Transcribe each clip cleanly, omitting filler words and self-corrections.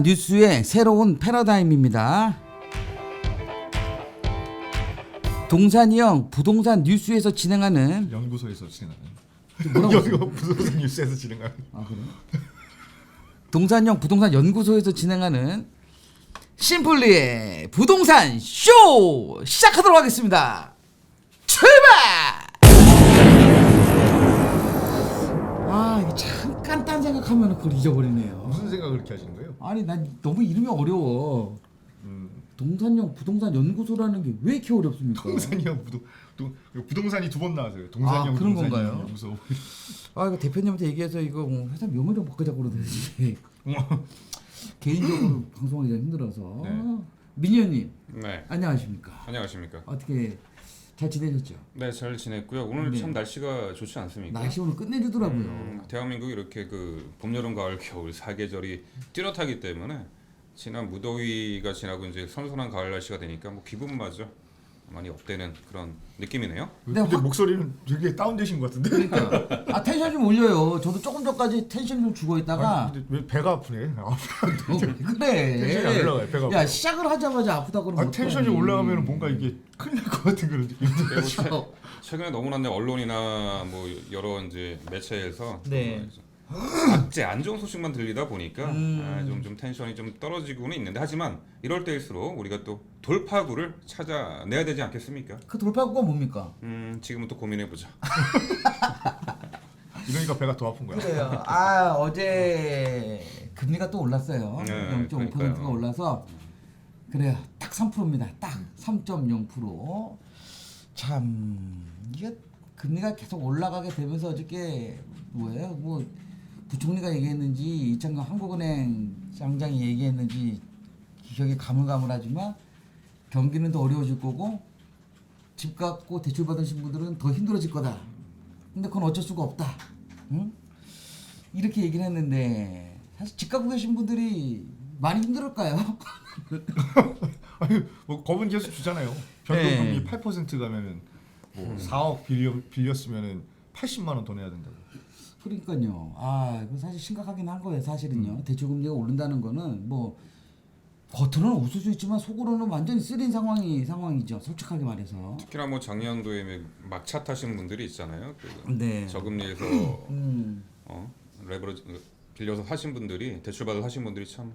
뉴스의 새로운 패러다임입니다. 동산이형 부동산 뉴스에서 진행하는 연구소에서 진행하는 뭐라고 여기가 부동산 뉴스에서 진행하는 그래? 동산형 부동산 연구소에서 진행하는 심플리의 부동산 쇼 시작하도록 하겠습니다. 출발! 이게 잠깐 딴 생각하면 그걸 잊어버리네요. 무슨 생각을 그렇게 하시는 거예요? 아니 난 너무 이름이 어려워. 동산형 부동산 연구소라는 게 왜 이렇게 어렵습니까? 동산형 부동산이 두 번 나왔어요. 동산형 그런 부동산 건가요? 연구소. 이거 대표님한테 얘기해서 이거 회사 명을 좀 바꾸자고 그러더니 개인적으로 방송하기 좀 힘들어서. 네. 민현님 네. 안녕하십니까? 안녕하십니까? 어떻게 잘 지내셨죠? 네, 잘 지냈고요. 오늘 네. 참 날씨가 좋지 않습니까? 날씨 오늘 끝내주더라고요. 대한민국이 이렇게 그 봄, 여름, 가을, 겨울 사계절이 뚜렷하기 때문에 지난 무더위가 지나고 이제 선선한 가을 날씨가 되니까 뭐 기분마저 많이 업되는 그런 느낌이네요. 네, 근데 목소리는 되게 다운되신 것 같은데. 그러니까 텐션 좀 올려요. 저도 조금 전까지 텐션 좀 주고 있다가 근데 왜 배가 아프네? 그래. 텐션이 안 올라가요. 배가 야 아파. 시작을 하자마자 아프다 그러면 텐션이 어떡하니. 올라가면 뭔가 이게 큰일 날 것 같은 그런 느낌. 그리고 최근에 너무나 언론이나 뭐 여러 이제 매체에서 네. 악재 안 좋은 소식만 들리다 보니까 좀 텐션이 좀 떨어지고는 있는데 하지만 이럴 때일수록 우리가 또 돌파구를 찾아내야 되지 않겠습니까? 그 돌파구가 뭡니까? 지금은 또 고민해 보자. 이러니까 배가 더 아픈 거야. 그래요. 어제 금리가 또 올랐어요. 네, 0.5%가 그러니까요. 올라서 그래요. 딱 3%입니다. 딱 3.0%. 참 이게 금리가 계속 올라가게 되면서 어저께 뭐 부총리가 얘기했는지 이창경 한국은행 장장이 얘기했는지 기억이 가물가물하지만 경기는 더 어려워질 거고 집 갖고 대출 받으신 분들은 더 힘들어질 거다. 근데 그건 어쩔 수가 없다. 응? 이렇게 얘기를 했는데 사실 집 갖고 계신 분들이 많이 힘들을까요? 아니 뭐 겁은 계속 주잖아요. 변동금리 8% 가면은 뭐 4억 빌렸으면은 80만 원 더 내야 된다고. 그러니까요. 이거 사실 심각하긴 한 거예요. 사실은요. 대출 금리가 오른다는 거는 뭐 겉으로는 웃을 수 있지만 속으로는 완전히 쓰린 상황이죠. 솔직하게 말해서. 특히나 뭐 작년도에 막차 타시는 분들이 있잖아요. 네. 저금리에서 레버리지 빌려서 하신 분들이 대출 받아 하신 분들이 참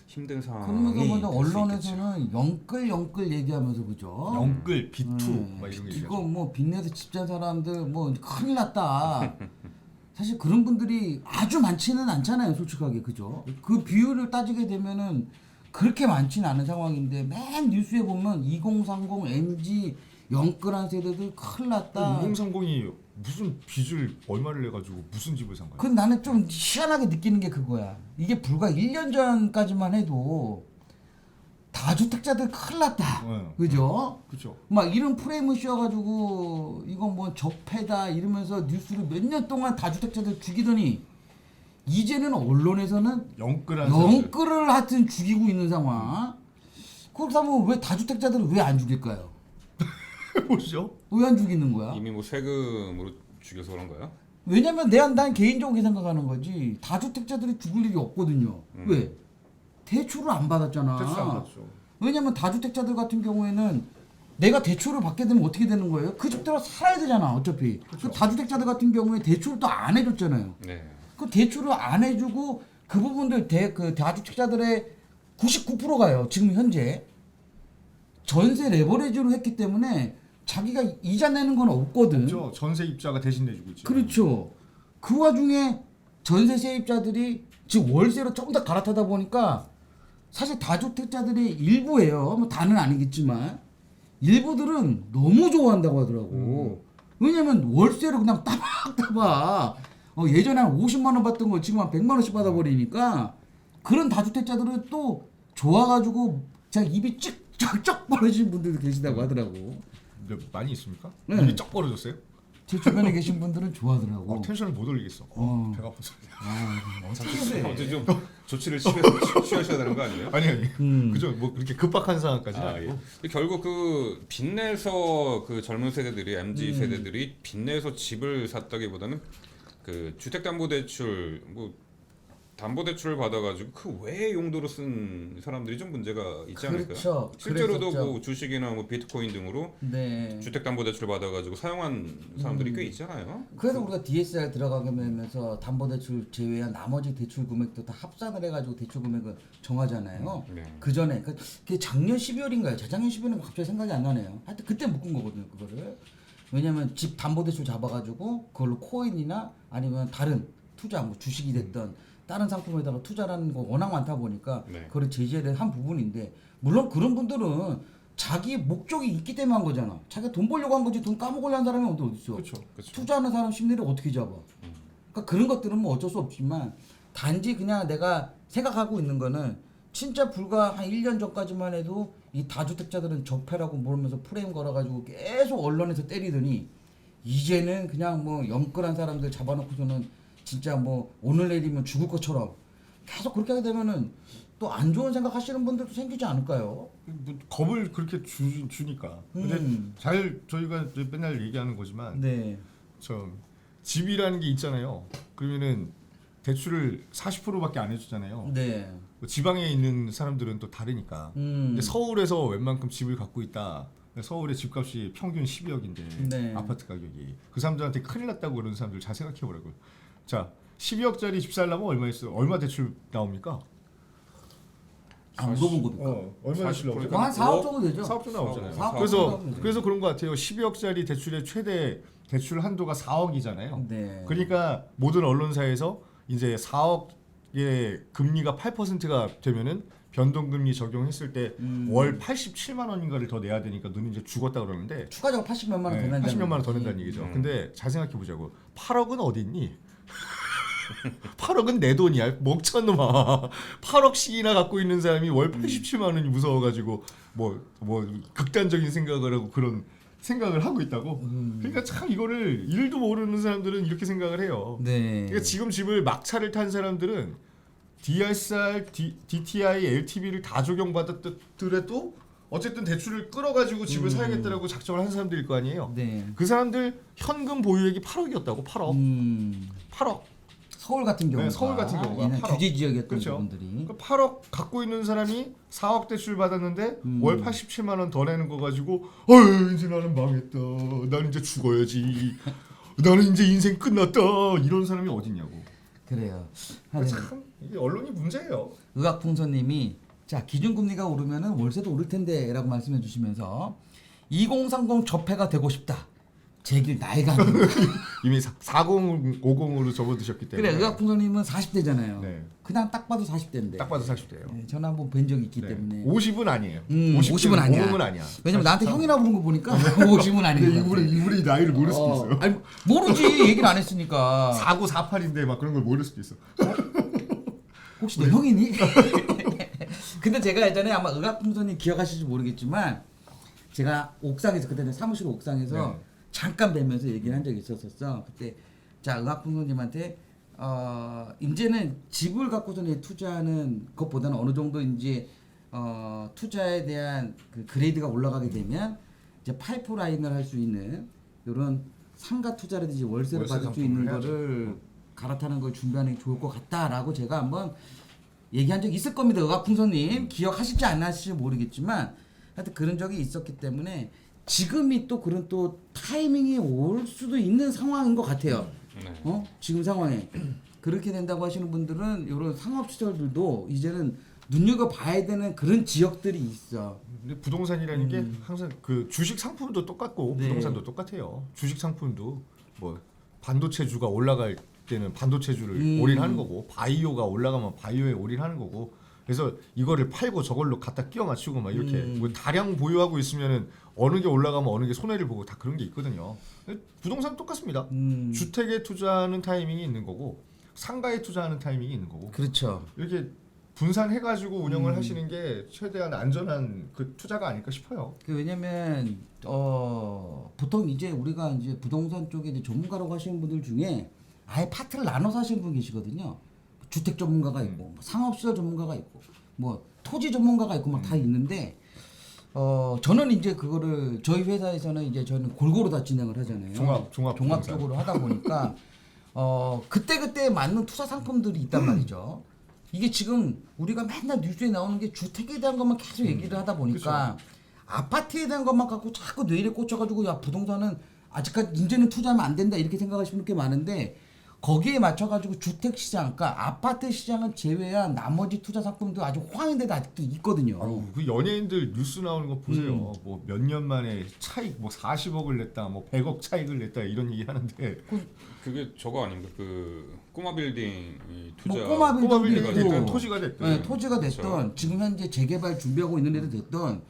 힘든 상황이 그러면서 될수 있겠죠. 언론에서는 영끌 얘기하면서 그죠? 영끌 B2 막 이런 게 이거 뭐 빚내서 집산 사람들 뭐 큰일 났다. 사실 그런 분들이 아주 많지는 않잖아요, 솔직하게 그죠? 그 비율을 따지게 되면은 그렇게 많지는 않은 상황인데 맨 뉴스에 보면 2030 MG 영끌한 세대들 큰일 났다. 2030이 무슨 빚을 얼마를 내가지고 무슨 집을 산 거야? 그 나는 좀 희한하게 느끼는 게 그거야. 이게 불과 1년 전까지만 해도 다주택자들 큰일 났다. 네. 그죠? 그렇죠. 막 이런 프레임을 씌워가지고 이건 뭐 적폐다 이러면서 뉴스를 몇 년 동안 다주택자들 죽이더니 이제는 언론에서는 영끌한 사람들. 영끌을 하여튼 죽이고 있는 상황. 그렇다면 왜 다주택자들을 왜 안 죽일까요? 뭐죠? 왜 안 죽이는 거야? 이미 뭐 세금으로 죽여서 그런가요? 왜냐면 난 개인적으로 생각하는 거지 다주택자들이 죽을 일이 없거든요. 왜? 대출을 안 받았잖아. 대출 안 받죠. 왜냐면 다주택자들 같은 경우에는 내가 대출을 받게 되면 어떻게 되는 거예요? 그 집대로 살아야 되잖아 어차피. 그 다주택자들 같은 경우에 대출을 또 안 해줬잖아요. 네. 그 대출을 안 해주고 그 부분들 그 다주택자들의 99%가요 지금 현재 전세 레버리지로 했기 때문에 자기가 이자 내는 건 없거든. 그렇죠. 전세 입자가 대신 내주고 있죠. 그렇죠. 그 와중에 전세 세입자들이 지금 월세로 조금 더 갈아타다 보니까 사실 다주택자들의 일부예요. 뭐 다는 아니겠지만 일부들은 너무 좋아한다고 하더라고. 왜냐면 월세로 그냥 따박따박 예전에 한 50만 원 받던 거 지금 한 100만 원씩 받아버리니까 그런 다주택자들은 또 좋아가지고 제가 입이 쩍쩍 벌어진 분들도 계시다고 하더라고. 많이 있습니까? 네. 입이 쩍 벌어졌어요? 제 주변에 계신 분들은 좋아하더라고. 텐션을 못 올리겠어. 배가 아파서. 어제 좀 조치를 취하셔야 되는 거 아니에요? 아니. 그죠. 뭐 그렇게 급박한 상황까지는 아, 아니고. 예. 결국 그 빚내서 그 젊은 세대들이 MZ 세대들이 빚내서 집을 샀다기보다는 그 주택담보대출 뭐 담보대출을 받아가지고 그 외의 용도로 쓴 사람들이 좀 문제가 있지 않을까요? 그렇죠. 실제로도 그랬었죠. 뭐 주식이나 뭐 비트코인 등으로 네. 주택담보대출을 받아가지고 사용한 사람들이 꽤 있잖아요. 그래서 우리가 DSR 들어가게 되면서 담보대출 제외한 나머지 대출 금액도 다 합산을 해가지고 대출 금액을 정하잖아요. 네. 그 전에 그게 작년 12월인가요? 재작년 12월인가 갑자기 생각이 안 나네요. 하여튼 그때 묶은 거거든요, 그거를. 왜냐면 집 담보대출 잡아가지고 그걸로 코인이나 아니면 다른 투자, 뭐 주식이 됐던 다른 상품에다가 투자라는 거 워낙 많다 보니까 네. 그걸 제재를 한 부분인데 물론 그런 분들은 자기 목적이 있기 때문에 한 거잖아. 자기가 돈 벌려고 한 거지 돈 까먹으려 한 사람이 어디 있어. 그렇죠. 투자하는 사람 심리를 어떻게 잡아? 그러니까 그런 것들은 뭐 어쩔 수 없지만 단지 그냥 내가 생각하고 있는 거는 진짜 불과 한 1년 전까지만 해도 이 다주택자들은 적폐라고 모르면서 프레임 걸어가지고 계속 언론에서 때리더니 이제는 그냥 뭐 영끌한 사람들 잡아놓고서는 진짜 뭐 오늘 내리면 죽을 것처럼 계속 그렇게 하게 되면은 또 안 좋은 생각하시는 분들도 생기지 않을까요? 뭐 겁을 그렇게 주니까. 근데 잘 저희가 이제 맨날 얘기하는 거지만 네. 저 집이라는 게 있잖아요. 그러면은 대출을 40%밖에 안 해주잖아요. 네. 지방에 있는 사람들은 또 다르니까. 근데 서울에서 웬만큼 집을 갖고 있다. 서울의 집값이 평균 12억인데 네. 아파트 가격이 그 사람들한테 큰일 났다고 그러는 사람들 잘 생각해 보라고요. 자, 12억짜리 집 살려면 얼마 있어? 얼마 대출 나옵니까? 안 물어본 거니까. 얼마 대출 40% 나오죠? 뭐한 4억 정도 되죠. 4억 정도 나오잖아요. 4억 그래서 정도 나오면 그래서 그런 것 같아요. 12억짜리 대출의 최대 대출 한도가 4억이잖아요. 네. 그러니까 모든 언론사에서 이제 4억의 금리가 8%가 되면은 변동금리 적용했을 때 월 87만 원인가를 더 내야 되니까 너는 이제 죽었다 그러는데 추가적으로 80몇만 원 더 낸다는 80몇만 원 더 거지. 낸다는 얘기죠. 근데 잘 생각해 보자고. 8억은 어디 있니? 8억은 내 돈이야. 멍청한 놈아. 8억씩이나 갖고 있는 사람이 월 87만 원이 무서워가지고 뭐 극단적인 생각을 하고 그런 생각을 하고 있다고. 그러니까 참 이거를 일도 모르는 사람들은 이렇게 생각을 해요. 네. 그러니까 지금 집을 막차를 탄 사람들은 DSR, DTI, LTV를 다 적용받았더라도 어쨌든 대출을 끌어가지고 집을 사야겠다라고 작정을 한 사람들일 거 아니에요. 네. 그 사람들 현금 보유액이 8억이었다고. 8억. 8억. 서울 같은 경우가 서울 같은 경우가 얘는 8억. 규제 지역이었던 그렇죠. 분들이 8억 갖고 있는 사람이 4억 대출 받았는데 월 87만 원 더 내는 거 가지고 어휴 이제 나는 망했다. 나는 이제 죽어야지. 나는 이제 인생 끝났다. 이런 사람이 어딨냐고. 그래요. 참 이게 언론이 문제예요. 의학풍선님이 자 기준금리가 오르면은 월세도 오를 텐데라고 말씀해 주시면서 2030 접해가 되고 싶다. 제 길 나의 강. 이미 4050으로 접어드셨기 때문에. 그래 의학풍선님은 40대잖아요. 네. 그냥 딱 봐도 40대인데. 딱 봐도 40대예요. 네, 전화 한번 뵌 적이 있기 네. 때문에. 50은 아니에요. 50은 아니야. 50은 아니야. 왜냐면 나한테 형이라 부른 거 보니까 50은 아닌 것 같아. 이분이 나이를 모를 수도 있어요. 아니, 모르지 얘기를 안 했으니까. 4948인데 막 그런 걸 모를 수도 있어. 혹시 너 형이니? 근데 제가 예전에 아마 의학풍선님 기억하실지 모르겠지만 제가 옥상에서 그때는 사무실 옥상에서 네. 잠깐 뵈면서 얘기를 한 적이 있었었어. 그때 자 의학풍선님한테 이제는 집을 갖고서 투자하는 것보다는 어느 정도 이제 투자에 대한 그 그레이드가 올라가게 되면 이제 파이프 라인을 할 수 있는 이런 상가 투자라든지 월세를 월세 받을 수 상품을 있는 해야죠. 거를 갈아타는 걸 준비하는 게 좋을 것 같다라고 제가 한번 얘기한 적이 있을 겁니다. 의학풍선님 기억하실지 안 하실지 모르겠지만 하여튼 그런 적이 있었기 때문에 지금이 또 그런 또 타이밍이 올 수도 있는 상황인 것 같아요. 네. 지금 상황에 그렇게 된다고 하시는 분들은 이런 상업시설들도 이제는 눈여겨봐야 되는 그런 지역들이 있어. 근데 부동산이라는 게 항상 그 주식 상품도 똑같고 네. 부동산도 똑같아요. 주식 상품도 뭐 반도체주가 올라갈 때는 반도체주를 올인하는 거고 바이오가 올라가면 바이오에 올인하는 거고 그래서 이거를 팔고 저걸로 갖다 끼워 맞추고 막 이렇게 뭐 다량 보유하고 있으면은 어느 게 올라가면 어느 게 손해를 보고 다 그런 게 있거든요. 부동산 똑같습니다. 주택에 투자하는 타이밍이 있는 거고 상가에 투자하는 타이밍이 있는 거고 그렇죠. 이렇게 분산해가지고 운영을 하시는 게 최대한 안전한 그 투자가 아닐까 싶어요. 왜냐면 보통 이제 우리가 이제 부동산 쪽에 이제 전문가라고 하시는 분들 중에 아예 파트를 나눠서 하시는 분 계시거든요. 주택 전문가가 있고 뭐 상업시설 전문가가 있고 뭐 토지 전문가가 있고 막 다 있는데 저는 이제 그거를 저희 회사에서는 이제 저는 골고루 다 진행을 하잖아요. 종합 부동산. 종합적으로 하다 보니까 그때 맞는 투자 상품들이 있단 말이죠. 이게 지금 우리가 맨날 뉴스에 나오는 게 주택에 대한 것만 계속 얘기를 하다 보니까 아파트에 대한 것만 갖고 자꾸 뇌리에 꽂혀가지고 야 부동산은 아직까지 이제는 투자하면 안 된다 이렇게 생각하시는 분들 꽤 많은데 거기에 맞춰가지고 주택 시장, 그러니까 아파트 시장을 제외한 나머지 투자 상품도 아주 호황인데도 아직도 있거든요. 아유, 그 연예인들 뉴스 나오는 거 보세요. 뭐 몇 년 만에 차익 뭐 40억을 냈다, 뭐 100억 차익을 냈다 이런 얘기 하는데 그게 저거 아닙니까? 그 꼬마 빌딩 투자. 뭐 꼬마 빌딩이 빌딩이 됐고, 됐든 토지가 됐든. 네, 토지가 됐든 그렇죠. 지금 현재 재개발 준비하고 있는 애들 됐든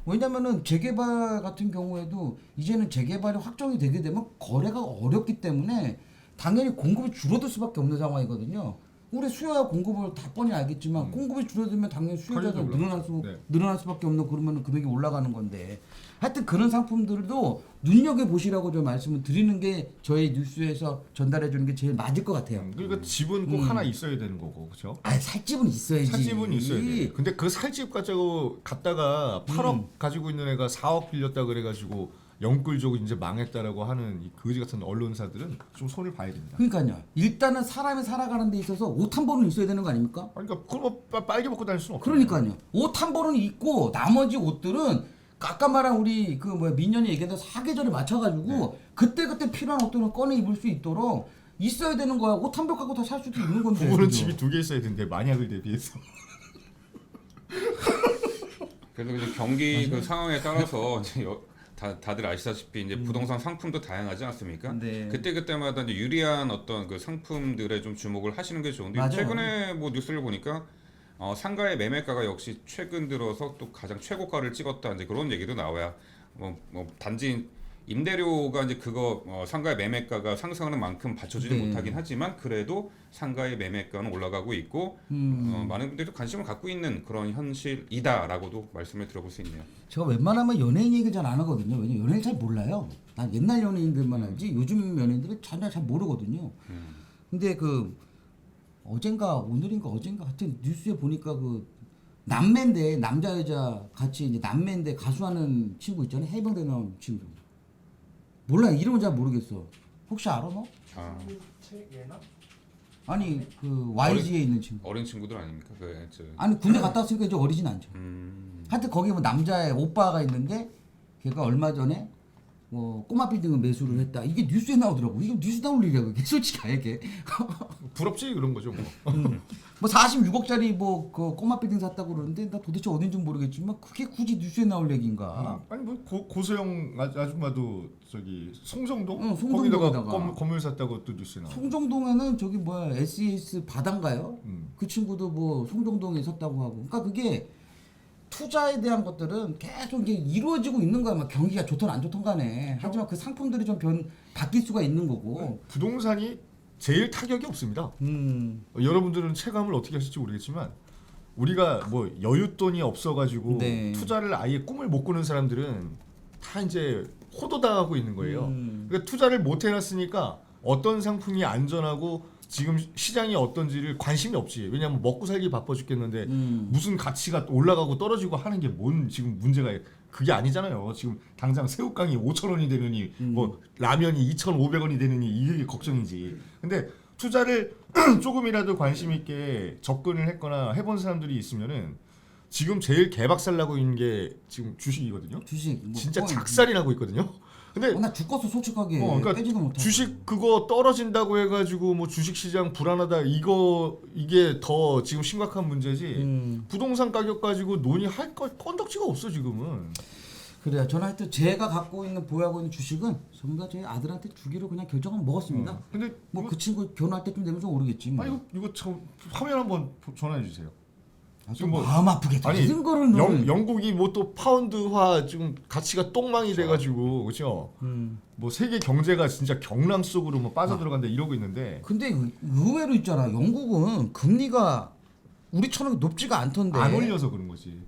왜냐면은 재개발 같은 경우에도 이제는 재개발이 확정이 되게 되면 거래가 어렵기 때문에 당연히 공급이 줄어들 수밖에 없는 상황이거든요. 우리 수요와 공급을 다 뻔히 알겠지만 공급이 줄어들면 당연히 수요자가 가격이 늘어날 올라가죠. 수밖에 없는 그러면 금액이 올라가는 건데 하여튼 그런 상품들도 눈여겨 보시라고 좀 말씀을 드리는 게 저희 뉴스에서 전달해 주는 게 제일 맞을 것 같아요. 그러니까 집은 꼭 하나 있어야 되는 거고, 그렇죠? 아 살집은 있어야지. 살집은 있어야 돼. 근데 그 살집 가지고 갔다가 8억 가지고 있는 애가 4억 빌렸다 그래가지고 영끌 주고 이제 망했다라고 하는 이 거지 같은 언론사들은 좀 손을 봐야 됩니다. 그러니까요. 일단은 사람이 살아가는 데 있어서 옷 한 벌은 있어야 되는 거 아닙니까? 그러니까 그걸 뭐 빨개 먹고 다닐 수는 없죠. 그러니까요. 옷 한 벌은 있고 나머지 옷들은 아까 말한 우리 그 뭐야 민현이 얘기했던 사계절에 맞춰가지고 그때 필요한 옷들은 꺼내 입을 수 있도록 있어야 되는 거야. 옷 한 벌 갖고 다 살 수도 있는 건데. 부부는 그죠? 집이 2개 있어야 되는데 만약을 대비해서. 그래서 이제 경기 그 상황에 따라서 이제 다들 아시다시피 이제 부동산 상품도 다양하지 않습니까? 네. 그때마다 이제 유리한 어떤 그 상품들에 좀 주목을 하시는 게 좋은데 맞아요. 최근에 뭐 뉴스를 보니까 상가의 매매가가 역시 최근 들어서 또 가장 최고가를 찍었다 이제 그런 얘기도 나와야 뭐 단지 임대료가 이제 그거 상가의 매매가가 상승하는 만큼 받쳐주지 네. 못하긴 하지만 그래도 상가의 매매가는 올라가고 있고 많은 분들이 관심을 갖고 있는 그런 현실이다라고도 말씀을 드려볼 수 있네요. 제가 웬만하면 연예인 얘기를 잘 안 하거든요. 왜냐면 연예인 잘 몰라요. 난 옛날 연예인들만 알지 요즘 연예인들은 전혀 잘 모르거든요. 근데 그 오늘인가 어젠가 하여튼 뉴스에 보니까 그 남매인데 남자 여자 같이 이제 남매인데 가수하는 친구 있잖아요. 해병대 나온 친구. 몰라 이름은 잘 모르겠어. 혹시 알아 너? 아, 아니 그 YG에 있는 친구. 어린 친구들 아닙니까? 아니 군대 갔다 왔으니까 이제 어리진 않죠. 하여튼 거기 뭐 남자의 오빠가 있는데 걔가 얼마 전에 뭐 꼬마 빌딩을 매수를 했다. 이게 뉴스에 나오더라고. 이게 뉴스 나올 일이야 그게 솔직히 알게. 부럽지 그런 거죠 뭐. 뭐 46억짜리 뭐 그 꼬마 빌딩 샀다고 그러는데 나 도대체 어딘지 모르겠지만 그게 굳이 뉴스에 나올 얘기인가? 아니 뭐 고소영 아줌마도 저기 송정동 응, 송정동에다가. 거기다가 건물 샀다고 또 뉴스에 나와. 송정동에는 저기 뭐야 SES 바단가요? 그 친구도 뭐 송정동에 샀다고 하고. 그러니까 그게 투자에 대한 것들은 계속 이게 이루어지고 있는 거야. 막 경기가 좋든 안 좋든 간에. 하지만 그 상품들이 좀 바뀔 수가 있는 거고. 부동산이 제일 타격이 없습니다. 여러분들은 체감을 어떻게 하실지 모르겠지만 우리가 뭐 여윳돈이 없어가지고 네. 투자를 아예 꿈을 못 꾸는 사람들은 다 이제 호도당하고 있는 거예요. 그러니까 투자를 못 해놨으니까 어떤 상품이 안전하고 지금 시장이 어떤지를 관심이 없지. 왜냐하면 먹고 살기 바빠 죽겠는데 무슨 가치가 올라가고 떨어지고 하는 게 뭔 지금 문제가 그게 아니잖아요. 지금 당장 새우깡이 5,000원이 되느니 뭐 라면이 2,500원이 되느니 이게 걱정이지. 근데 투자를 조금이라도 관심 있게 접근을 했거나 해본 사람들이 있으면은 지금 제일 개박살 나고 있는 게 지금 주식이거든요. 주식 뭐 진짜 코인. 작살이 나고 있거든요. 근데 나 죽었어 솔직하게. 그러니까 빼지도 못하고. 주식 그거 떨어진다고 해가지고 뭐 주식 시장 불안하다 이게 더 지금 심각한 문제지. 부동산 가격 가지고 논의할 건덕지가 없어 지금은. 그래요. 저는 하여튼 제가 갖고 있는 보유하고 있는 주식은 전부 다 제 아들한테 주기로 그냥 결정을 먹었습니다. 근데 뭐 그 친구 결혼할 때쯤 되면 좀 모르겠지. 뭐. 이거 참 화면 한번 전화해 주세요. 아, 또 지금 뭐- 마음 아프게 아니, 이런 거를 너는 영국이 뭐 또 파운드화 지금 가치가 똥망이 돼가지고 그렇죠. 뭐 세계 경제가 진짜 경랑 속으로 뭐 빠져들어간다 이러고 있는데 근데 의외로 있잖아. 영국은 금리가 우리처럼 높지가 않던데. 안 올려서 그런 거지.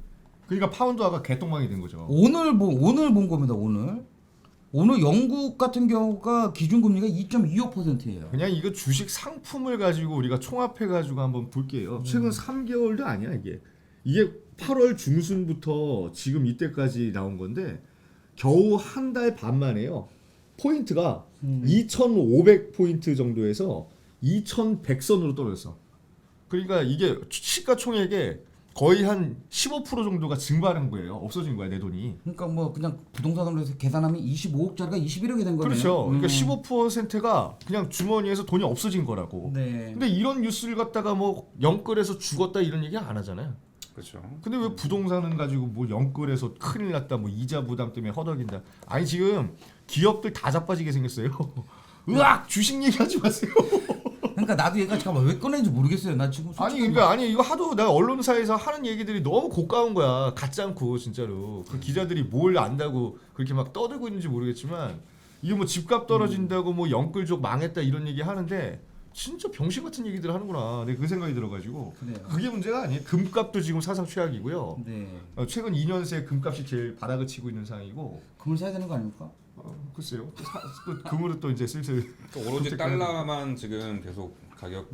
그러니까 파운드화가 개똥망이 된 거죠. 오늘 본 겁니다. 오늘 영국 같은 경우가 기준금리가 2.25%예요. 그냥 이거 주식 상품을 가지고 우리가 총합해 가지고 한번 볼게요. 최근 3개월도 아니야 이게. 이게 8월 중순부터 지금 이때까지 나온 건데 겨우 한 달 반 만에요. 포인트가 2,500포인트 정도에서 2,100선으로 떨어졌어. 그러니까 이게 시가총액의 거의 한 15% 정도가 증발한 거예요. 없어진 거야, 내 돈이. 그러니까 뭐 그냥 부동산으로 해서 계산하면 25억짜리가 21억이 된 거네요. 그렇죠. 그러니까 15%가 그냥 주머니에서 돈이 없어진 거라고. 네. 근데 이런 뉴스를 갖다가 뭐 영끌에서 죽었다 이런 얘기 안 하잖아요. 그렇죠. 근데 왜 부동산은 가지고 뭐 영끌에서 큰일 났다, 뭐 이자 부담 때문에 허덕인다. 아니 지금 기업들 다 자빠지게 생겼어요. 으악 주식 얘기하지 마세요. 그러니까 나도 얘가 잠깐만 왜 꺼내는지 모르겠어요. 나 지금 아니 솔직히 그러니까 아니 이거 하도 내가 언론사에서 하는 얘기들이 너무 고가운 거야. 같지 않고 진짜로 그 기자들이 뭘 안다고 그렇게 막 떠들고 있는지 모르겠지만 이게 뭐 집값 떨어진다고 뭐 영끌족 망했다 이런 얘기 하는데 진짜 병신 같은 얘기들 하는구나. 내가 그 생각이 들어가지고 그래요. 그게 문제가 아니에요. 금값도 지금 사상 최악이고요. 네. 최근 2년 새 금값이 제일 바닥을 치고 있는 상황이고 금을 사야 되는 거 아닙니까? 글쎄요. 또 금으로 또 이제 슬슬 그러니까 오로지 달러만 지금 계속 가격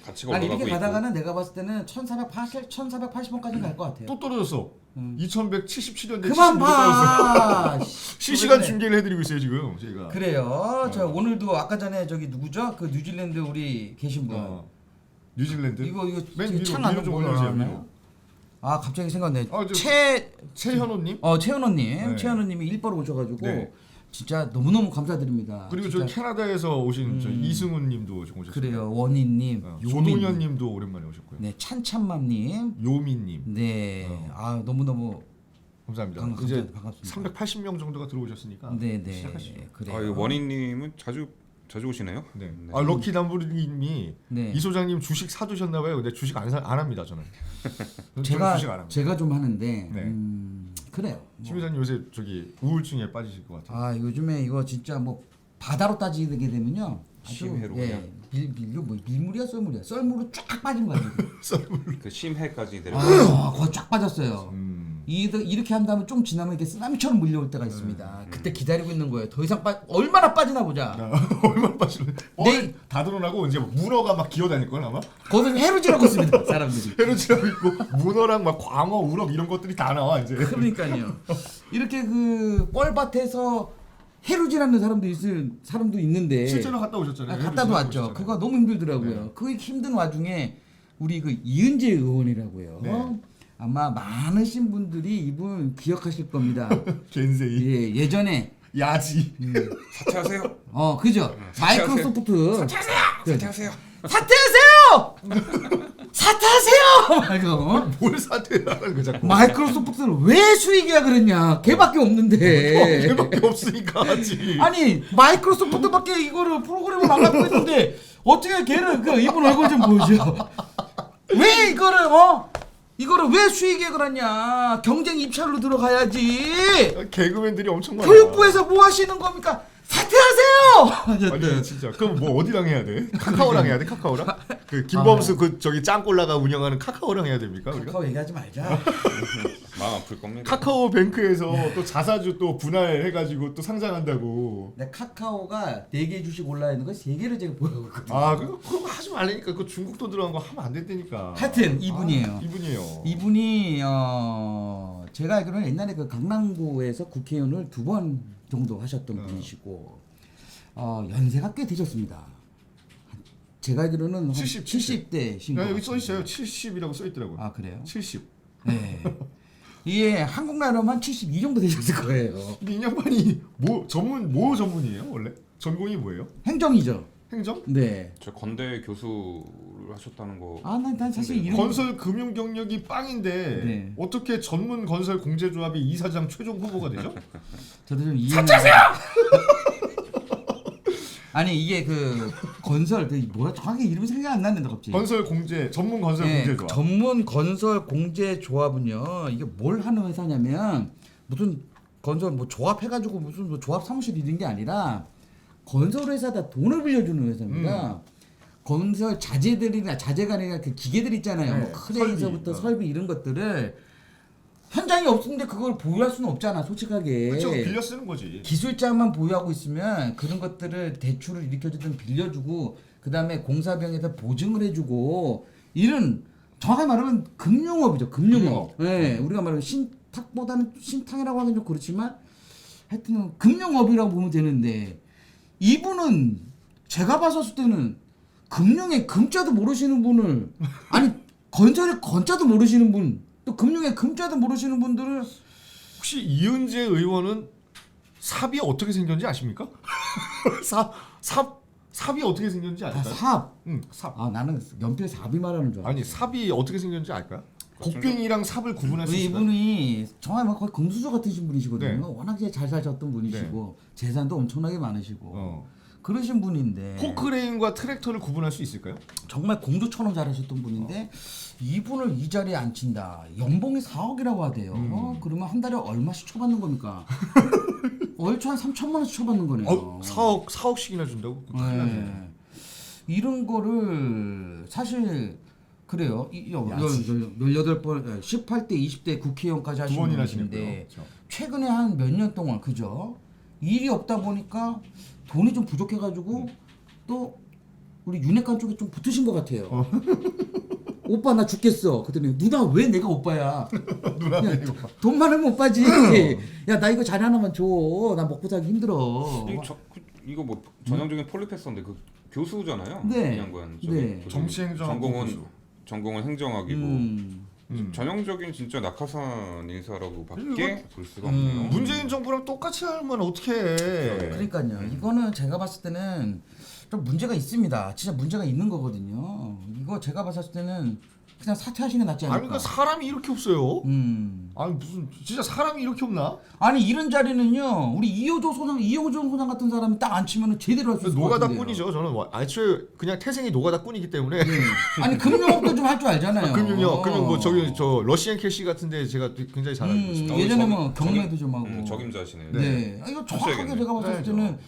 가치가 아니 올라가고 이렇게 있고. 가다가는 내가 봤을 때는 1480원까지 갈 것 같아요. 또 떨어졌어. 2177년대 그만 봐. 실시간 그러네. 중계를 해드리고 있어요 지금 저희가. 그래요. 저 오늘도 아까 전에 저기 누구죠? 그 뉴질랜드 우리 계신 분. 뉴질랜드. 이거 맨 위로 창안 위로 좀 보여요, 올라오세요. 그러면? 위로. 아 갑자기 생각네. 저- 최 최현호님. 최현호님, 네. 최현호님이 일바로 오셔가지고 네. 진짜 너무너무 감사드립니다. 그리고 진짜. 저 캐나다에서 오신 저 이승훈님도 오셨어요. 그래요. 원희님, 조동현님도 오랜만에 오셨고요. 네 찬참맘님, 요미님. 네. 아 너무너무 감사합니다. 반갑습니다. 이제 반갑습니다. 380명 정도가 들어오셨으니까 네네. 시작하시죠. 그래요. 아, 이 원희님은 자주 오시네요. 네. 네. 아 럭키 남부님이 네. 이 소장님 주식 사두셨나봐요. 근데 주식 안 합니다 저는. 저는 제가 주식 안 합니다. 제가 좀 하는데 네. 그래요. 뭐. 심 회장님 요새 저기 우울증에 빠지실 것 같아요. 아 요즘에 이거 진짜 뭐 바다로 따지게 되면요. 아주, 심해로 예, 밀물이야 썰물이야. 썰물로 쫙 빠진 거야. 그 심해까지 내려. 거의 쫙 빠졌어요. 음. 이렇게 한 다음에 좀 지나면 이렇게 쓰나미처럼 물려올 때가 있습니다. 그때 기다리고 있는 거예요. 더 이상 얼마나 빠지나 보자. 얼마나 빠질래? 네. 다 드러나고 이제 문어가 막 기어다닐 걸 아마. 거기서 해루질하고 있습니다. 사람들이. 헤르지라고 있고 문어랑 막 광어, 우럭 이런 것들이 다 나와 이제. 그러니까요. 이렇게 그 뻘밭에서 해루질하는 사람도 있는데 실제로 갔다 오셨잖아요. 갔다도 왔죠. 오셨잖아요. 그거 너무 힘들더라고요. 네. 그 힘든 와중에 우리 그 이은재 의원이라고요. 네. 아마 많으신 분들이 이분 기억하실 겁니다. 겐세이. 예전에 야지. 사퇴하세요. 그죠? 마이크로소프트 사퇴하세요. 사퇴하세요! 사퇴하세요! 뭘 사퇴하는 거 자꾸. 마이크로소프트를 왜 수익이야 그랬냐? 걔밖에 없는데. 걔밖에 없으니까 하지. 아니 마이크로소프트밖에 이거를 프로그램을 안 갖고 있는데 어떻게 걔는 그 이분 얼굴 좀 보여줘. 왜 이거를 왜 수익에 그러냐? 경쟁 입찰로 들어가야지. 개그맨들이 엄청 많아. 교육부에서 뭐 하시는 겁니까? 사퇴하세요. 아니 진짜 그럼 뭐 어디랑 해야 돼? 카카오랑 해야 돼? 카카오랑? 그 김범수 그 저기 짱꼴라가 운영하는 카카오랑 해야 됩니까 우리가? 카카오 얘기하지 말자. 마음 아플 겁니다. 카카오뱅크에서 또 자사주 또 분할해가지고 또 상장한다고. 내 카카오가 4개 주식 올라 있는 거 3개를 제가 보여줬거든요. 아 그거 하지 말라니까. 그 중국 돈 들어간 거 하면 안 된다니까. 하여튼 이분이에요. 이분이에요. 이분이 제가 알기로는 옛날에 그 강남구에서 국회의원을 2번 정도 하셨던 분이시고 연세가 꽤 되셨습니다. 제가 알기로는 70대신 것 여기 같아요. 써 있어요. 70이라고 써 있더라고요. 아 그래요? 70. 네. 이게 한국 나라로 한 72 정도 되셨을 거예요. 근데 이 양반이 뭐 전문이에요 원래? 전공이 뭐예요? 행정이죠. 행정? 네. 저 건대 교수를 하셨다는 거. 난 사실 이런 건설 금융 경력이 빵인데 네. 어떻게 전문 건설 공제조합이 이사장 최종 후보가 되죠? 저도 좀 이해는. 아니 이게 그 건설 뭐야 정확히 이름이 생각 안 나는데 갑자기. 건설 공제 전문 건설 네, 공제조합. 전문 건설 공제 조합은요. 이게 뭘 하는 회사냐면 무슨 건설 뭐 조합 해가지고 무슨 뭐 조합 사무실 이런 게 아니라 건설 회사다 돈을 빌려주는 회사입니다. 건설 자재가 아니라 그 기계들 있잖아요. 네, 뭐 크레인서부터 설비 이런 것들을 현장이 없는데 그걸 보유할 수는 없잖아, 솔직하게. 그렇죠. 빌려 쓰는 거지. 기술자만 보유하고 있으면 그런 것들을 대출을 일으켜주든 빌려주고 그다음에 공사병에서 보증을 해주고 이런 정확히 말하면 금융업이죠. 금융업. 네, 우리가 말하는 신탁보다는 신탁이라고 하긴 좀 그렇지만 하여튼 금융업이라고 보면 되는데 이분은 제가 봤었을 때는 금융의 금자도 모르시는 분을 아니 건설의 건자도 모르시는 분, 또 금융의 금자도 모르시는 분들을 혹시 이은재 의원은 삽이 어떻게 생겼는지 아십니까? 삽이 어떻게 생겼는지 아, 알까요? 삽. 삽. 아 나는 연필 삽이 말하는 줄 알았어. 아니 삽이 어떻게 생겼는지 알까요? 곡괭이랑 삽을 구분할 수 있을까요? 이분이 정말 막 거의 금수저 같으신 분이시거든요. 네. 워낙 잘 사셨던 분이시고 재산도 엄청나게 많으시고 어. 그러신 분인데 포크레인과 트랙터를 구분할 수 있을까요? 정말 공주처럼 잘하셨던 분인데 이분을 이 자리에 앉힌다. 연봉이 4억이라고 하대요. 그러면 한 달에 얼마씩 쳐받는 겁니까? 얼추 한 3천만 원씩 쳐받는 거네요. 4억씩이나 준다고? 큰일 나네. 네. 이런 거를 사실 그래요. 18번, 18대, 20대 국회의원까지 두 하신 번이나 분인데 지냈고요. 최근에 한 몇 년 동안 그죠? 일이 없다 보니까 돈이 좀 부족해가지고 또 우리 윤핵관 쪽에 좀 붙으신 것 같아요. 오빠 나 죽겠어. 그랬더니 누나 왜 내가 오빠야? 누나 야, 왜 이거 돈 많으면 오빠지. 야 나 이거 자리 하나만 줘. 나 먹고 살기 힘들어. 이거 뭐 전형적인 폴리페서인데 그 교수잖아요. 네. 이 양반. 네. 저기 정치행정학부 전공은 행정학이고 전형적인 진짜 낙하산 인사라고밖에 볼 수가 없네요. 문재인 정부랑 똑같이 하면 어떻게 해? 그러니까요. 이거는 제가 봤을 때는 좀 문제가 있습니다. 진짜 문제가 있는 거거든요. 이거 제가 봤을 때는 그냥 사퇴하시는 게 낫지 아니 않을까. 그러니까 사람이 이렇게 없어요. 음. 아니 무슨 진짜 사람이 이렇게 없나? 아니 이런 자리는요. 우리 이호정 소장 같은 사람이 딱 앉히면 제대로 할 수 있을 것 같은데요. 노가다꾼이죠. 저는 애초에 그냥 태생이 노가다꾼이기 때문에. 아니 금융업도 좀 할 줄 알잖아요. 금융 뭐 저기 저 러시안 캐시 같은데 제가 굉장히 잘 알고 있습니다. 예전에 뭐 경매도 좀 하고. 적임자시네요. 네. 이거 정확하게 하셔야겠네. 제가 봤을 네, 때는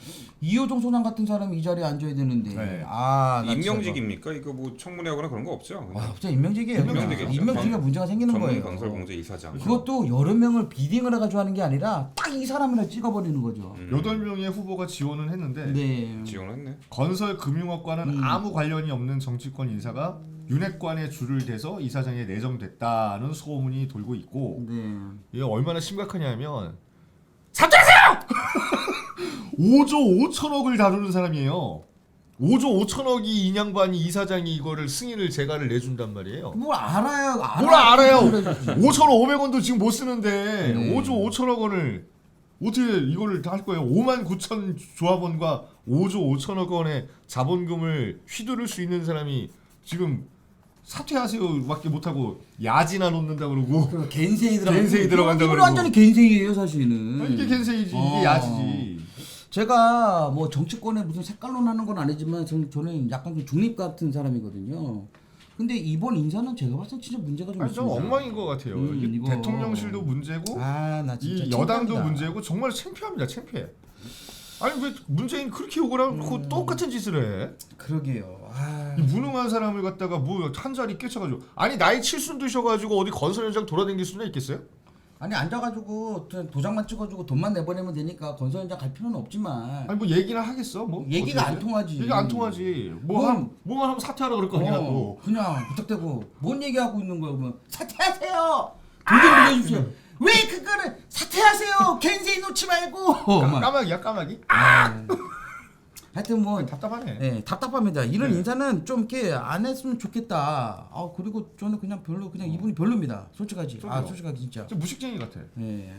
이호정 소장 같은 사람이 이 자리에 앉아야 되는데. 네. 아, 나 임명직입니까? 이거 뭐 청문회하거나 그런 거 없죠? 진짜. 와, 진짜 임명직이에요. 임명직이죠. 임명직이가 문제가 생기는 전문 거예요. 건설공제 이사장. 그것도 여러 명을 비딩을 해가지고 하는 게 아니라 딱 이 사람이나 찍어버리는 거죠. 8명의 후보가 지원은 했는데 네. 지원했네. 건설 금융업과는 아무 관련이 없는 정치권 인사가 윤핵관에 줄을 대서 이사장에 내정됐다는 소문이 돌고 있고 네. 이게 얼마나 심각하냐면 사퇴하세요! 5조 5천억을 다루는 사람이에요. 5조 5천억이 인양반이 이사장이 이거를 승인을 제가를 내준단 말이에요. 뭘 알아요? 뭘 알아요? 그래야지. 5,500원도 지금 못 쓰는데 네. 5조 5천억 원을 어떻게 이거를 다 할 거예요? 5만 9천 조합원과 5조 5천억 원의 자본금을 휘두를 수 있는 사람이 지금 사퇴하세요밖에 못하고 야지나 놓는다 그러고 그 겐세이 들어간다 이건 그러고. 완전히 겐세이예요 사실은. 이게 겐세이지 이게 야지지. 제가 뭐 정치권에 무슨 색깔론 하는 건 아니지만 저는 약간 좀 중립 같은 사람이거든요. 근데 이번 인사는 제가 봤을 때 진짜 문제가 좀 아니 좀 있습니다. 엉망인 것 같아요. 이게 이거. 대통령실도 문제고 나 진짜 이 여당도 창피합니다. 문제고 정말 창피합니다. 창피해. 아니 왜 문재인 그렇게 욕을 하고 똑같은 짓을 해? 그러게요. 이 무능한 사람을 갖다가 뭐 한 자리 깨쳐가지고 아니 나이 칠순 드셔가지고 어디 건설 현장 돌아다닐 수는 있겠어요? 아니 앉아가지고 도장만 찍어주고 돈만 내보내면 되니까 건설 현장 갈 필요는 없지만 아니 뭐 얘기나 하겠어? 뭐 얘기가 어떻게 안 통하지. 얘기가 안 통하지. 뭔- 뭐만 하면 사퇴하라 그럴 거 아니야 또. 그냥 부탁되고 뭔 얘기하고 있는 거야 그러면 사퇴하세요. 돈 좀 빌려주세요. 왜 그거를 사퇴하세요. 겐세이 놓지 말고. 막. 까마귀야 까마귀? 하여튼 뭐 답답하네. 네, 답답합니다. 이런 인사는 좀 이렇게 안 했으면 좋겠다. 그리고 저는 그냥 별로 그냥 이분이 별로입니다. 솔직하지. 저도요. 솔직하게 진짜. 좀 무식쟁이 같아. 네.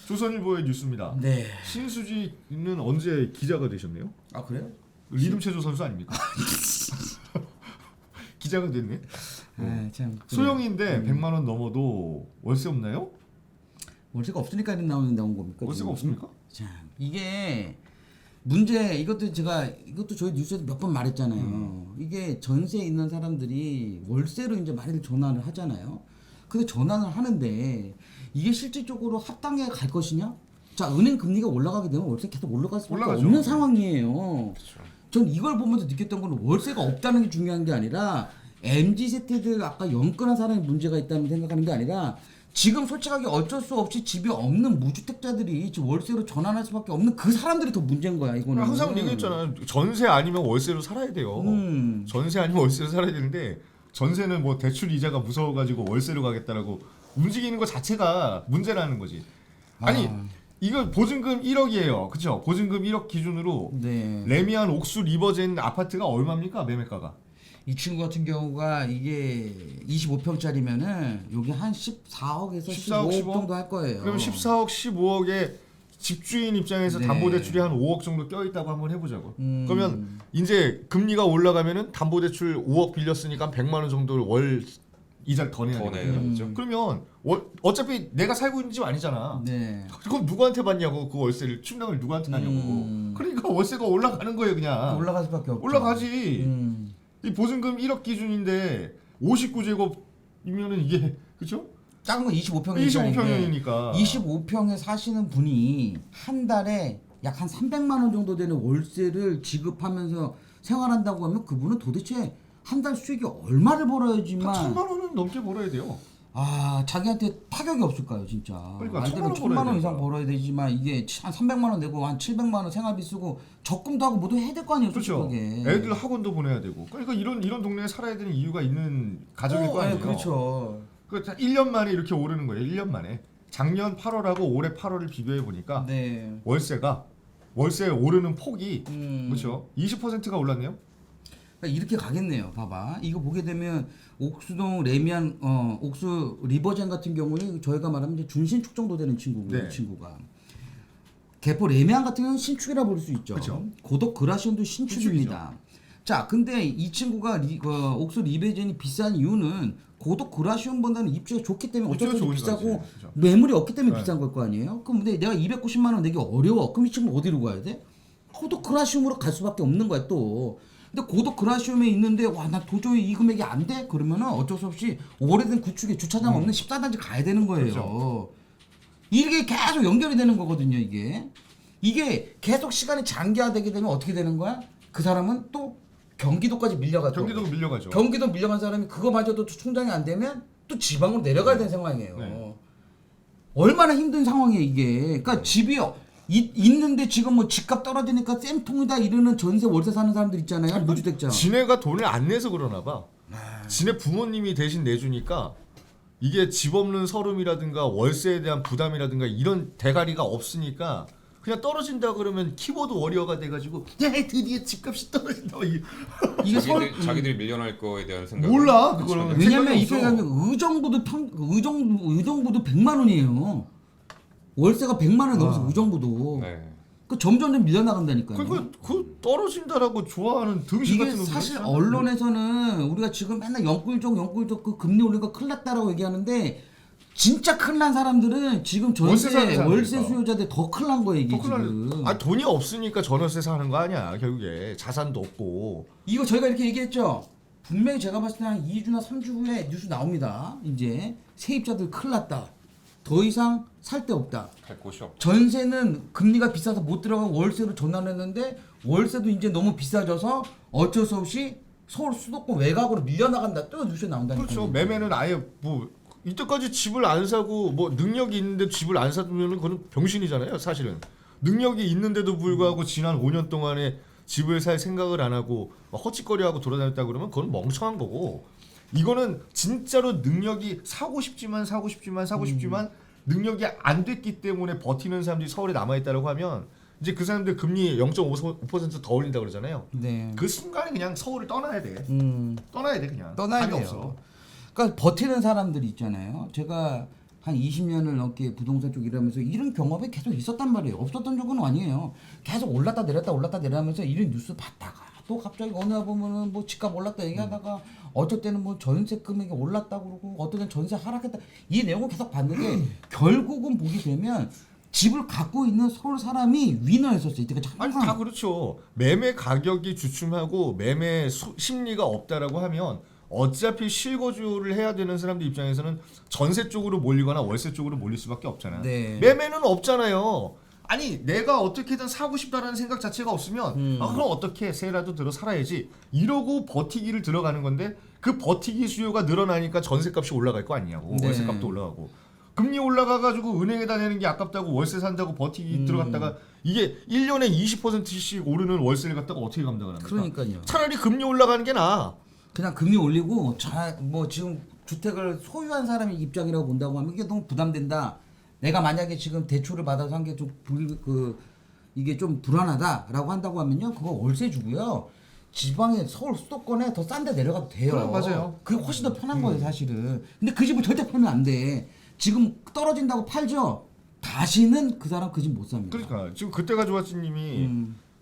조선일보의 뉴스입니다. 네. 신수지는 언제 기자가 되셨네요? 아 그래요? 리듬 체조 선수 아닙니까? 기자가 됐네. 참. 그래요. 소형인데 100만 원 넘어도 월세 없나요? 월세가 없으니까 나온 겁니까? 월세가 지금? 없습니까? 자, 이게 문제 이것도 저희 뉴스에서 몇 번 말했잖아요. 이게 전세에 있는 사람들이 월세로 이제 많이들 전환을 하잖아요. 근데 전환을 하는데 이게 실질적으로 합당에 갈 것이냐? 자, 은행 금리가 올라가게 되면 월세 계속 올라갈 수밖에 올라가죠. 없는 상황이에요. 전 이걸 보면서 느꼈던 건 월세가 없다는 게 중요한 게 아니라 MZ 세대들 아까 연끌한 사람이 문제가 있다는 생각하는 게 아니라 지금 솔직하게 어쩔 수 없이 집이 없는 무주택자들이 지금 월세로 전환할 수밖에 없는 그 사람들이 더 문제인 거야 이거는. 항상 얘기했잖아요. 전세 아니면 월세로 살아야 돼요. 전세 아니면 월세로 살아야 되는데 전세는 뭐 대출 이자가 무서워가지고 월세로 가겠다라고 움직이는 것 자체가 문제라는 거지. 아니 이거 보증금 1억이에요. 그렇죠? 보증금 1억 기준으로 네. 레미안 옥수 리버젠 아파트가 얼마입니까? 매매가가. 이 친구 같은 경우가 이게 25평짜리면은 여기 한 14억에서 14억, 15억 15억? 정도 할 거예요. 그럼 14억, 15억에 집주인 입장에서 네. 담보대출이 한 5억 정도 껴있다고 한번 해보자고. 음. 그러면 이제 금리가 올라가면은 담보대출 5억 빌렸으니까 100만 원 정도를 월 이자를 더 내야 더 되거든요. 내야 되죠. 그러면 어차피 내가 살고 있는 집 아니잖아. 네. 그럼 누구한테 받냐고 그 월세를 충당을 누구한테 하냐고. 그러니까 월세가 올라가는 거예요 그냥. 올라갈 수밖에 없죠. 올라가지. 음. 이 보증금 1억 기준인데 59제곱이면은 이게 그렇죠? 작은 거 25평이니까. 25평에 사시는 분이 한 달에 약 한 300만 원 정도 되는 월세를 지급하면서 생활한다고 하면 그분은 도대체 한 달 수익이 얼마를 벌어야지만 1,000만 원은 넘게 벌어야 돼요. 아 자기한테 타격이 없을까요 진짜. 그러니까 말대로 1,000만 1,000만 원 벌어야 이상 되니까. 벌어야 되지만 이게 한 300만 원 내고 한 700만 원 생활비 쓰고 적금도 하고 모두 해야 될 거 아니에요 그렇죠. 솔직하게. 애들 학원도 보내야 되고. 그러니까 이런 동네에 살아야 되는 이유가 있는 가정일 거 아니에요. 네, 그렇죠. 그 1년 만에 이렇게 오르는 거예요. 1년 만에. 작년 8월하고 올해 8월을 비교해 보니까 네. 월세 오르는 폭이 음. 그렇죠. 20%가 올랐네요. 그러니까 이렇게 가겠네요. 봐봐. 이거 보게 되면 옥수동 레미안 옥수 리버젠 같은 경우는 저희가 말하면 이제 준신축 정도 되는 친구고요. 네. 이 친구가. 개포 레미안 같은 경우는 신축이라 부를 수 있죠. 그쵸. 고덕 그라시온도 신축입니다. 자, 근데 이 친구가 옥수 리베젠이 비싼 이유는 고덕 그라시온보다는 입지가 좋기 때문에 어쩔 수 없이 입지가 비싸고 좋은 거지. 그쵸. 매물이 없기 때문에 네. 비싼 걸 거 아니에요? 그럼 근데 내가 290만 원 내기 어려워. 그럼 이 친구 어디로 가야 돼? 고덕 그라시움으로 갈 수밖에 없는 거야 또. 근데 고덕 그라시움에 있는데 와 나 도저히 이 금액이 안 돼? 그러면은 어쩔 수 없이 오래된 구축에 주차장 없는 14단지 가야 되는 거예요. 그렇죠. 이게 계속 연결이 되는 거거든요 이게. 이게 계속 시간이 장기화되게 되면 어떻게 되는 거야? 그 사람은 또 경기도까지 밀려가죠. 경기도가 밀려가죠. 경기도 밀려간 사람이 그거마저도 충당이 안 되면 또 지방으로 내려가야 되는 상황이에요. 네. 얼마나 힘든 상황이에요 이게. 그러니까 집이 있는데 지금 뭐 집값 떨어지니까 쌤통이다 이러는 전세 월세 사는 사람들 있잖아요. 무주택자. 지네가 돈을 안 내서 그러나 봐. 지네 부모님이 대신 내주니까 이게 집 없는 서름이라든가 월세에 대한 부담이라든가 이런 대가리가 없으니까 그냥 떨어진다 그러면 키보드 워리어가 돼가지고 야 드디어 집값이 떨어진다. 이게 자기들이 밀려날 거에 대한 생각. 몰라 그거는. 왜냐면 생각이 이게 없어. 가면 의정부도 100만 원이에요. 월세가 100만 원 넘어서 의정부도. 네. 그 점점 밀려나간다니까요. 그러니까 그 떨어진다라고 좋아하는 등신 이게 같은 놈들 사실 있잖아. 언론에서는 우리가 지금 맨날 영끌족 그 금리 올리니까 큰일 났다라고 얘기하는데 진짜 큰일 난 사람들은 지금 월세 사는 전세 사람이니까. 월세 수요자들 더 큰일 난 거예요 이게 지금. 아 돈이 없으니까 전월세 사는 거 아니야 결국에 자산도 없고. 이거 저희가 이렇게 얘기했죠. 분명히 제가 봤을 때 한 2주나 3주 후에 뉴스 나옵니다. 이제 세입자들 큰일 났다. 더 이상 살 데 없다. 갈 곳이 없. 전세는 금리가 비싸서 못 들어가고 월세로 전환했는데 월세도 이제 너무 비싸져서 어쩔 수 없이 서울 수도권 외곽으로 밀려나간다. 또 뉴스에 나온다니까요. 그렇죠. 매매는 아예 뭐 이때까지 집을 안 사고 뭐 능력이 있는데 집을 안 사두면 그건 병신이잖아요. 사실은 능력이 있는데도 불구하고 지난 5년 동안에 집을 살 생각을 안 하고 막 헛짓거리하고 돌아다녔다 그러면 그건 멍청한 거고. 이거는 진짜로 능력이 사고 싶지만 능력이 안 됐기 때문에 버티는 사람들이 서울에 남아 있다고 하면 이제 그 사람들 금리 0.5% 더 올린다 그러잖아요. 네. 그 순간에 그냥 서울을 떠나야 돼. 떠나야 돼 그냥. 떠나야 답이 돼요. 없어. 그러니까 버티는 사람들이 있잖아요. 제가 한 20년을 넘게 부동산 쪽 일하면서 이런 경험이 계속 있었단 말이에요. 없었던 적은 아니에요. 계속 올랐다 내려하면서 이런 뉴스 봤다가 또 갑자기 어느 날 보면은 뭐 집값 올랐다 얘기하다가 어쩔 때는 뭐 전세 금액이 올랐다 그러고 어떨 때는 전세 하락했다 이 내용을 계속 봤는데 결국은 보게 되면 집을 갖고 있는 서울 사람이 위너였었어요. 이때까지 아니 항상. 다 그렇죠. 매매 가격이 주춤하고 매매 심리가 없다라고 하면 어차피 실거주를 해야 되는 사람들 입장에서는 전세 쪽으로 몰리거나 월세 쪽으로 몰릴 수밖에 없잖아. 네. 매매는 없잖아요. 아니 내가 어떻게든 사고 싶다라는 생각 자체가 없으면 아, 그럼 어떻게 세라도 들어 살아야지 이러고 버티기를 들어가는 건데 그 버티기 수요가 늘어나니까 전세값이 올라갈 거 아니냐고. 네. 월세값도 올라가고 금리 올라가가지고 은행에다 내는 게 아깝다고 월세 산다고 버티기 들어갔다가 이게 1년에 20%씩 오르는 월세를 갖다가 어떻게 감당을 합니까? 그러니까요. 차라리 금리 올라가는 게 나아. 그냥 금리 올리고 뭐 지금 주택을 소유한 사람의 입장이라고 본다고 하면 이게 너무 부담된다. 내가 만약에 지금 대출을 받아서 한 게 좀 이게 좀 불안하다라고 한다고 하면요, 그거 월세 주고요. 지방에 서울 수도권에 더 싼 데 내려가도 돼요. 그래, 맞아요. 그게 훨씬 더 편한 거예요, 사실은. 근데 그 집을 절대 팔면 안 돼. 지금 떨어진다고 팔죠. 다시는 그 사람 그 집 못 삽니다. 그러니까 지금 그때가 좋았지님이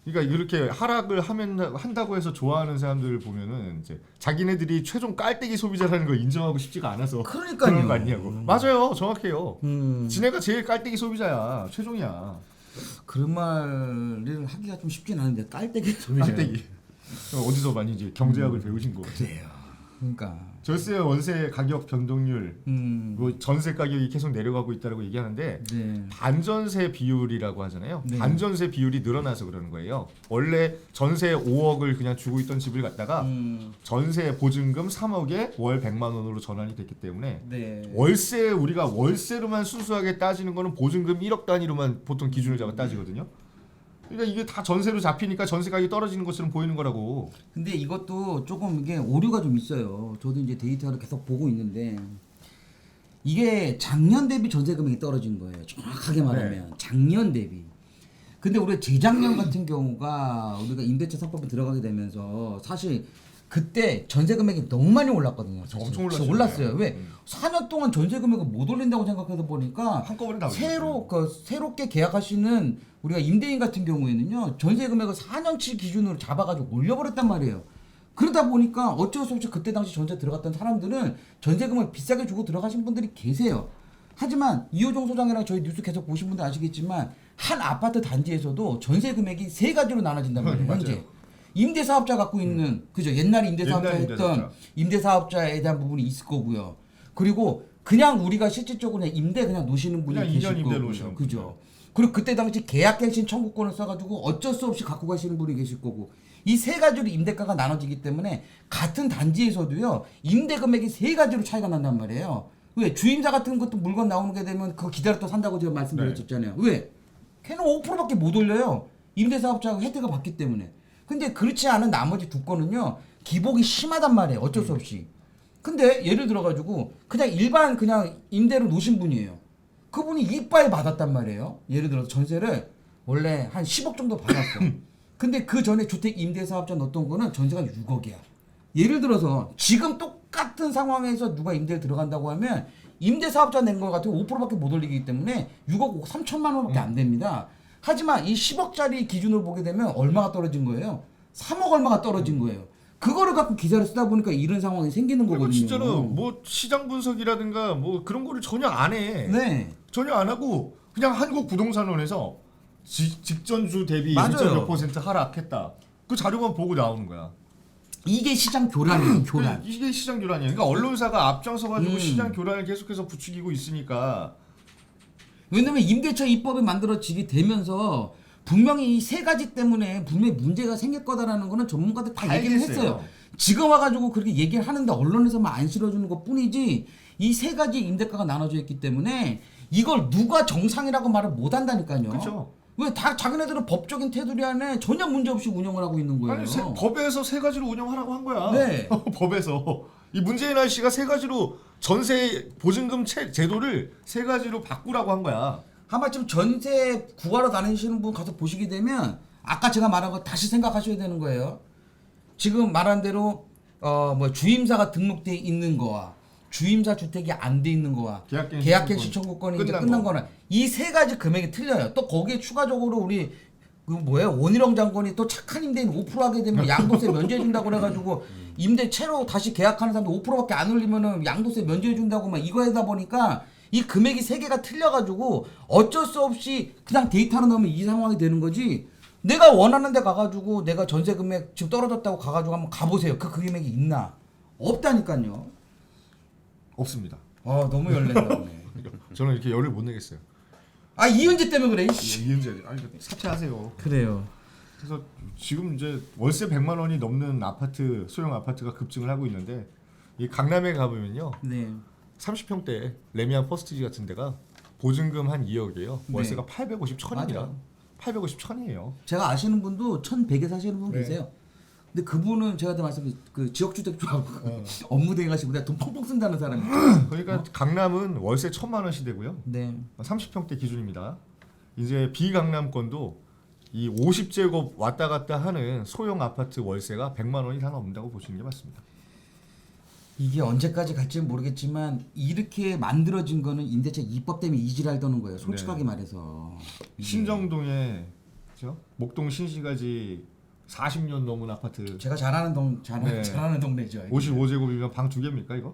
그러니까 이렇게 하락을 한다고 해서 좋아하는 사람들을 보면은 이제 자기네들이 최종 깔때기 소비자라는 걸 인정하고 싶지가 않아서 그러니까요. 그런 거 아니냐고. 맞아요, 정확해요. 음. 지네가 제일 깔때기 소비자야, 최종이야. 그런 말을 하기가 좀 쉽진 않은데 깔때기 소리죠. 깔때기. 어디서 많이 이제 경제학을 배우신 거 같아요. 그래요. 그러니까 절세 월세 가격 변동률, 뭐 전세 가격이 계속 내려가고 있다고 얘기하는데 네. 반전세 비율이라고 하잖아요. 네. 반전세 비율이 늘어나서 그러는 거예요. 원래 전세 5억을 그냥 주고 있던 집을 갖다가 전세 보증금 3억에 월 100만 원으로 전환이 됐기 때문에 네. 월세 우리가 월세로만 순수하게 따지는 거는 보증금 1억 단위로만 보통 기준을 잡아 따지거든요. 그러니까 이게 다 전세로 잡히니까 전세 가격이 떨어지는 것처럼 보이는 거라고. 근데 이것도 조금 이게 오류가 좀 있어요. 저도 이제 데이터를 계속 보고 있는데 이게 작년 대비 전세 금액이 떨어진 거예요. 정확하게 말하면 작년 대비. 근데 우리 재작년 같은 경우가 우리가 임대차 3법에 들어가게 되면서 사실 그때 전세 금액이 너무 많이 올랐거든요. 사실. 엄청 올랐어요. 진짜 올랐어요. 왜? 4년 동안 전세 금액을 못 올린다고 생각해서 보니까 한꺼번에 다 올렸어요. 새롭게 계약하시는 우리가 임대인 같은 경우에는요, 전세 금액을 4년치 기준으로 잡아가지고 올려버렸단 말이에요. 그러다 보니까 어쩔 수 없이 그때 당시 전세 들어갔던 사람들은 전세금을 비싸게 주고 들어가신 분들이 계세요. 하지만 이호정 소장이랑 저희 뉴스 계속 보신 분들 아시겠지만 한 아파트 단지에서도 전세 금액이 세 가지로 나눠진단 말이에요. 맞아요. 현재 임대사업자 갖고 있는 그죠, 옛날에 임대사업자 옛날 했던 임대사업자. 임대사업자에 대한 부분이 있을 거고요. 그리고 그냥 우리가 실질적으로 그냥 임대 그냥 놓으시는 분이 그냥 계실 2년 임대 거고요. 놓으시는 그죠. 그리고 그때 당시 계약갱신 청구권을 써가지고 어쩔 수 없이 갖고 가시는 분이 계실 거고, 이 세 가지로 임대가가 나눠지기 때문에 같은 단지에서도요 임대 금액이 세 가지로 차이가 난단 말이에요. 왜? 주임사 같은 것도 물건 나오는 게 되면 그거 기다렸다 산다고 제가 말씀드렸잖아요. 왜? 걔는 5%밖에 못 올려요. 임대사업자가 혜택을 받기 때문에. 근데 그렇지 않은 나머지 두 건은요 기복이 심하단 말이에요. 어쩔 수 없이. 근데 예를 들어가지고 그냥 일반 그냥 임대로 놓으신 분이에요. 그분이 이빠이 받았단 말이에요. 예를 들어서 전세를 원래 한 10억 정도 받았어. 근데 그 전에 주택 임대사업자 넣었던 거는 전세가 6억이야. 예를 들어서 지금 똑같은 상황에서 누가 임대를 들어간다고 하면 임대사업자 낸 거 같은 5%밖에 못 올리기 때문에 6억 3천만 원밖에 안 됩니다. 하지만 이 10억짜리 기준으로 보게 되면 얼마가 떨어진 거예요? 3억 얼마가 떨어진 거예요. 그거를 갖고 기사를 쓰다 보니까 이런 상황이 생기는 그리고 거거든요. 진짜로 뭐 시장 분석이라든가 뭐 그런 거를 전혀 안 해. 네. 전혀 안 하고 그냥 한국부동산원에서 직전주 대비 맞아요. 1.몇 % 하락했다. 그 자료만 보고 나오는 거야. 이게 시장 교란이에요, 교란. 이게 시장 교란이야. 그러니까 언론사가 앞장서가지고 시장 교란을 계속해서 부추기고 있으니까. 왜냐면 임대차 입법이 만들어지게 되면서 분명히 이 세 가지 때문에 분명히 문제가 생길 거다라는 거는 전문가들 다 얘기를 알겠어요. 했어요. 지금 와가지고 그렇게 얘기를 하는데 언론에서만 안 실어주는 것 뿐이지 이 세 가지 임대가가 나눠져 있기 때문에 이걸 누가 정상이라고 말을 못 한다니까요. 그렇죠. 왜 다 자기네들은 법적인 테두리 안에 전혀 문제 없이 운영을 하고 있는 거예요. 아니 법에서 세 가지로 운영하라고 한 거야. 네. 법에서 이 문재인 아저씨가 세 가지로 전세 보증금 제도를 세 가지로 바꾸라고 한 거야. 한마디로 전세 구하러 다니시는 분 가서 보시게 되면 아까 제가 말한 거 다시 생각하셔야 되는 거예요. 지금 말한 대로 뭐 주임사가 등록돼 있는 거와 주임사 주택이 안 돼 있는 거와 계약갱신 청구권이 이제 끝난 거는 이 세 가지 금액이 틀려요. 또 거기에 추가적으로 우리 그 뭐예요? 원희룡 장관이 또 착한 임대인 5% 하게 되면 양도세 면제해 준다고 그래가지고 임대 채로 다시 계약하는 사람들 5%밖에 안 올리면은 양도세 면제해 준다고 막 이거 하다 보니까 이 금액이 세 개가 틀려가지고 어쩔 수 없이 그냥 데이터로 넣으면 이 상황이 되는 거지. 내가 원하는 데 가가지고 내가 전세 금액 지금 떨어졌다고 가가지고 한번 가보세요. 그 금액이 있나? 없다니까요. 없습니다. 너무 열낸다 오네. 저는 이렇게 열을 못 내겠어요. 아 이은재 때문에 그래. 이씨. 이은재, 아니 사퇴하세요. 그래요. 그래서 지금 이제 월세 100만 원이 넘는 아파트, 소형 아파트가 급증을 하고 있는데 이 강남에 가보면요, 네. 30평대 레미안 퍼스티지 같은 데가 보증금 한 2억이에요. 월세가 850, 1000입니다. 맞아요. 850, 1000이에요. 제가 아시는 분도 1100에 사시는 분 네. 계세요. 근데 그분은 제가 다 말씀 그 지역주택조합 업무 대행하시고 내가 돈 펑펑 쓴다는 사람이. 그러니까 강남은 월세 1,000만 원 시대고요. 네. 30평대 기준입니다. 이제 비강남권도 이 50제곱 왔다 갔다 하는 소형 아파트 월세가 100만 원이 다 넘는다고 보시는 게 맞습니다. 이게 언제까지 갈지는 모르겠지만 이렇게 만들어진 거는 임대차 입법 때문에 이지랄 떠는 거예요. 솔직하게 네. 말해서. 신정동에 그죠? 목동 신시가지 40년 넘은 아파트 제가 잘하는 네. 잘하는 동네죠. 55제곱이면 방 2개입니까 이거?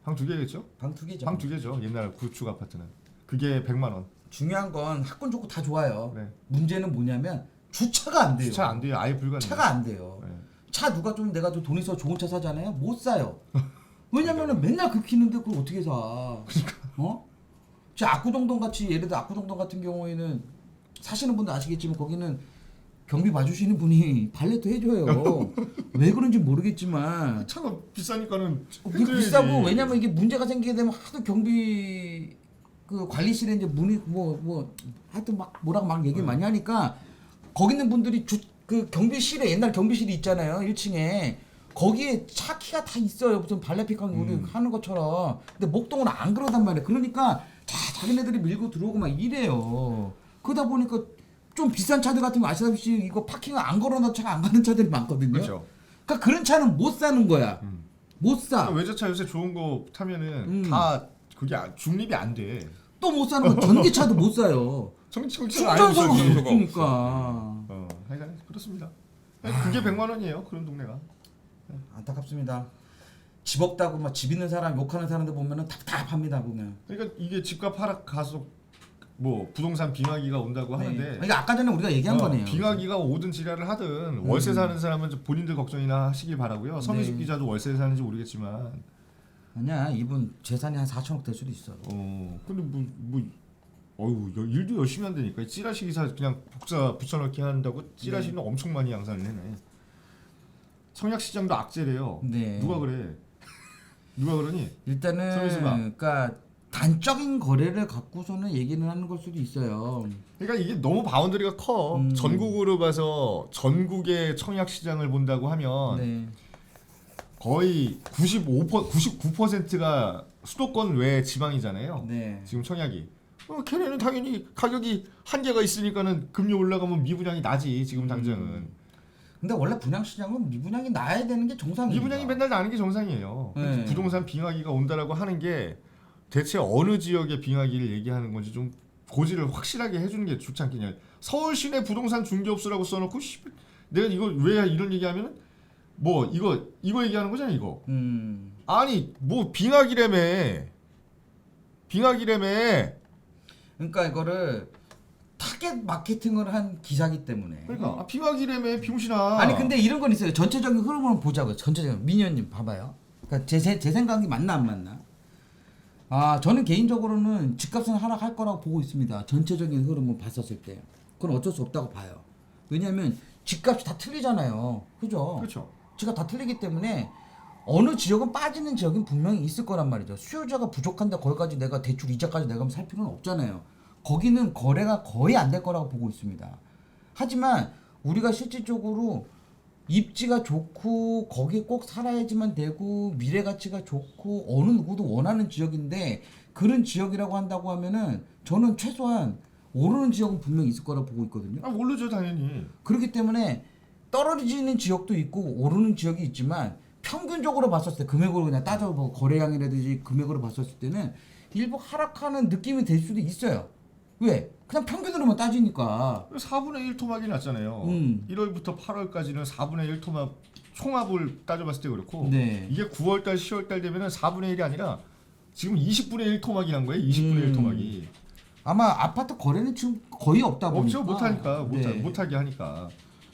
방 2개겠죠? 방 2개죠. 방 2개죠. 옛날 구축 아파트는. 그게 100만 원. 중요한 건 학군 좋고 다 좋아요. 네. 문제는 뭐냐면 주차가 안 돼요. 주차 안 돼요. 아예 불가능. 차가 안 돼요. 네. 차 누가 좀 내가 좀 돈 있어 좋은 차 사잖아요. 못 사요. 왜냐면은 맨날 긁히는데 그걸 어떻게 사? 어? 저 압구정동 같이 예를 들어 압구정동 같은 경우에는 사시는 분들 아시겠지만 거기는 경비 봐주시는 분이 발렛도 해줘요. 왜 그런지 모르겠지만 차가 비싸니까는 이게 해줘야지. 비싸고 왜냐면 이게 문제가 생기게 되면 하도 경비 그 관리실에 이제 문의 뭐 하여튼 막 뭐라고 막 얘기를 많이 하니까 거기 있는 분들이 그 경비실에 옛날 경비실이 있잖아요 1층에 거기에 차 키가 다 있어요 무슨 발레픽한 우리 하는 것처럼 근데 목동은 안 그러단 말이에요 그러니까 자기네들이 밀고 들어오고 막 이래요 그러다 보니까 좀 비싼 차들 같은 거 아시다시피 이거 파킹을 안 걸어놔도 차가 안 가는 차들이 많거든요 그렇죠. 그러니까 그런 차는 못 사는 거야 못 사. 그러니까 외제차 요새 좋은 거 타면은 음. 다 그게 중립이 안 돼. 또 못 사는 건 전기차도 못 사요. 충전소가 충전소가 없어요. 없으니까. 하여간 그렇습니다. 그게 100만 원이에요. 그런 동네가. 안타깝습니다. 집 없다고 막 집 있는 사람 욕하는 사람들 보면은 답답합니다 보면. 그러니까 이게 집값 하락 가속 뭐 부동산 빙하기가 온다고 하는데 그러니까 아까 전에 우리가 얘기한 거네요. 빙하기가 오든 지랄을 하든 월세 사는 사람은 좀 본인들 걱정이나 하시길 바라고요. 서민식 네. 기자도 월세 사는지 모르겠지만 아니야 이분 재산이 한 4천억 될 수도 있어. 근데 어유 일도 열심히 한다니까 찌라시 기사 그냥 복사 붙여넣기 한다고 찌라시는 엄청 많이 양산을 해내. 청약시장도 악재래요. 네. 누가 그래? 누가 그러니? 일단은 서민수가. 그러니까 단적인 거래를 갖고서는 얘기는 하는 걸 수도 있어요. 그러니까 이게 너무 바운더리가 커. 전국으로 봐서 전국의 청약시장을 본다고 하면 네. 거의 99%가 수도권 외 지방이잖아요. 네. 지금 청약이. 걔네는 당연히 가격이 한계가 있으니까는 금리 올라가면 미분양이 나지 지금 당장은. 근데 원래 분양 시장은 미분양이 나야 되는 게 정상이에요. 미분양이 맨날 나는 게 정상이에요. 네. 부동산 빙하기가 온다라고 하는 게 대체 어느 지역의 빙하기를 얘기하는 건지 좀 고지를 확실하게 해주는 게 좋지 않겠냐. 서울 시내 부동산 중개업소라고 써놓고 내가 이거 왜 이런 얘기하면은 뭐 이거 얘기하는 거잖아 이거. 아니 뭐 빙하기라며. 그러니까 이거를 타겟 마케팅을 한 기사기 때문에. 그러니까 빙하기라며 비무신아. 아니 근데 이런 건 있어요. 전체적인 흐름을 보자고요. 전체적인 미니언님 봐봐요. 그러니까 제 생각이 맞나 안 맞나? 저는 개인적으로는 집값은 하락할 거라고 보고 있습니다. 전체적인 흐름을 봤었을 때. 그건 어쩔 수 없다고 봐요. 왜냐하면 집값이 다 틀리잖아요. 그죠? 그렇죠. 집값 다 틀리기 때문에 어느 지역은 빠지는 지역은 분명히 있을 거란 말이죠. 수요자가 부족한데 거기까지 내가 대출 이자까지 내가 살 필요는 없잖아요. 거기는 거래가 거의 안 될 거라고 보고 있습니다. 하지만 우리가 실질적으로 입지가 좋고 거기에 꼭 살아야지만 되고 미래 가치가 좋고 어느 누구도 원하는 지역인데 그런 지역이라고 한다고 하면은 저는 최소한 오르는 지역은 분명히 있을 거라고 보고 있거든요. 모르죠 당연히. 그렇기 때문에 떨어지는 지역도 있고 오르는 지역이 있지만 평균적으로 봤을 때 금액으로 그냥 따져보고 거래량이라든지 금액으로 봤을 때는 일부 하락하는 느낌이 될 수도 있어요. 왜? 그냥 평균으로만 따지니까. 4분의 1 토막이 났잖아요. 1월부터 8월까지는 4분의 1 토막 총합을 따져봤을 때 그렇고 네. 이게 9월달 10월달 되면은 4분의 1이 아니라 지금 20분의 1 토막이 난 거예요. 20분의 1 토막이. 아마 아파트 거래는 지금 거의 없다 보니까. 없죠. 못하니까. 네. 못하게 하니까.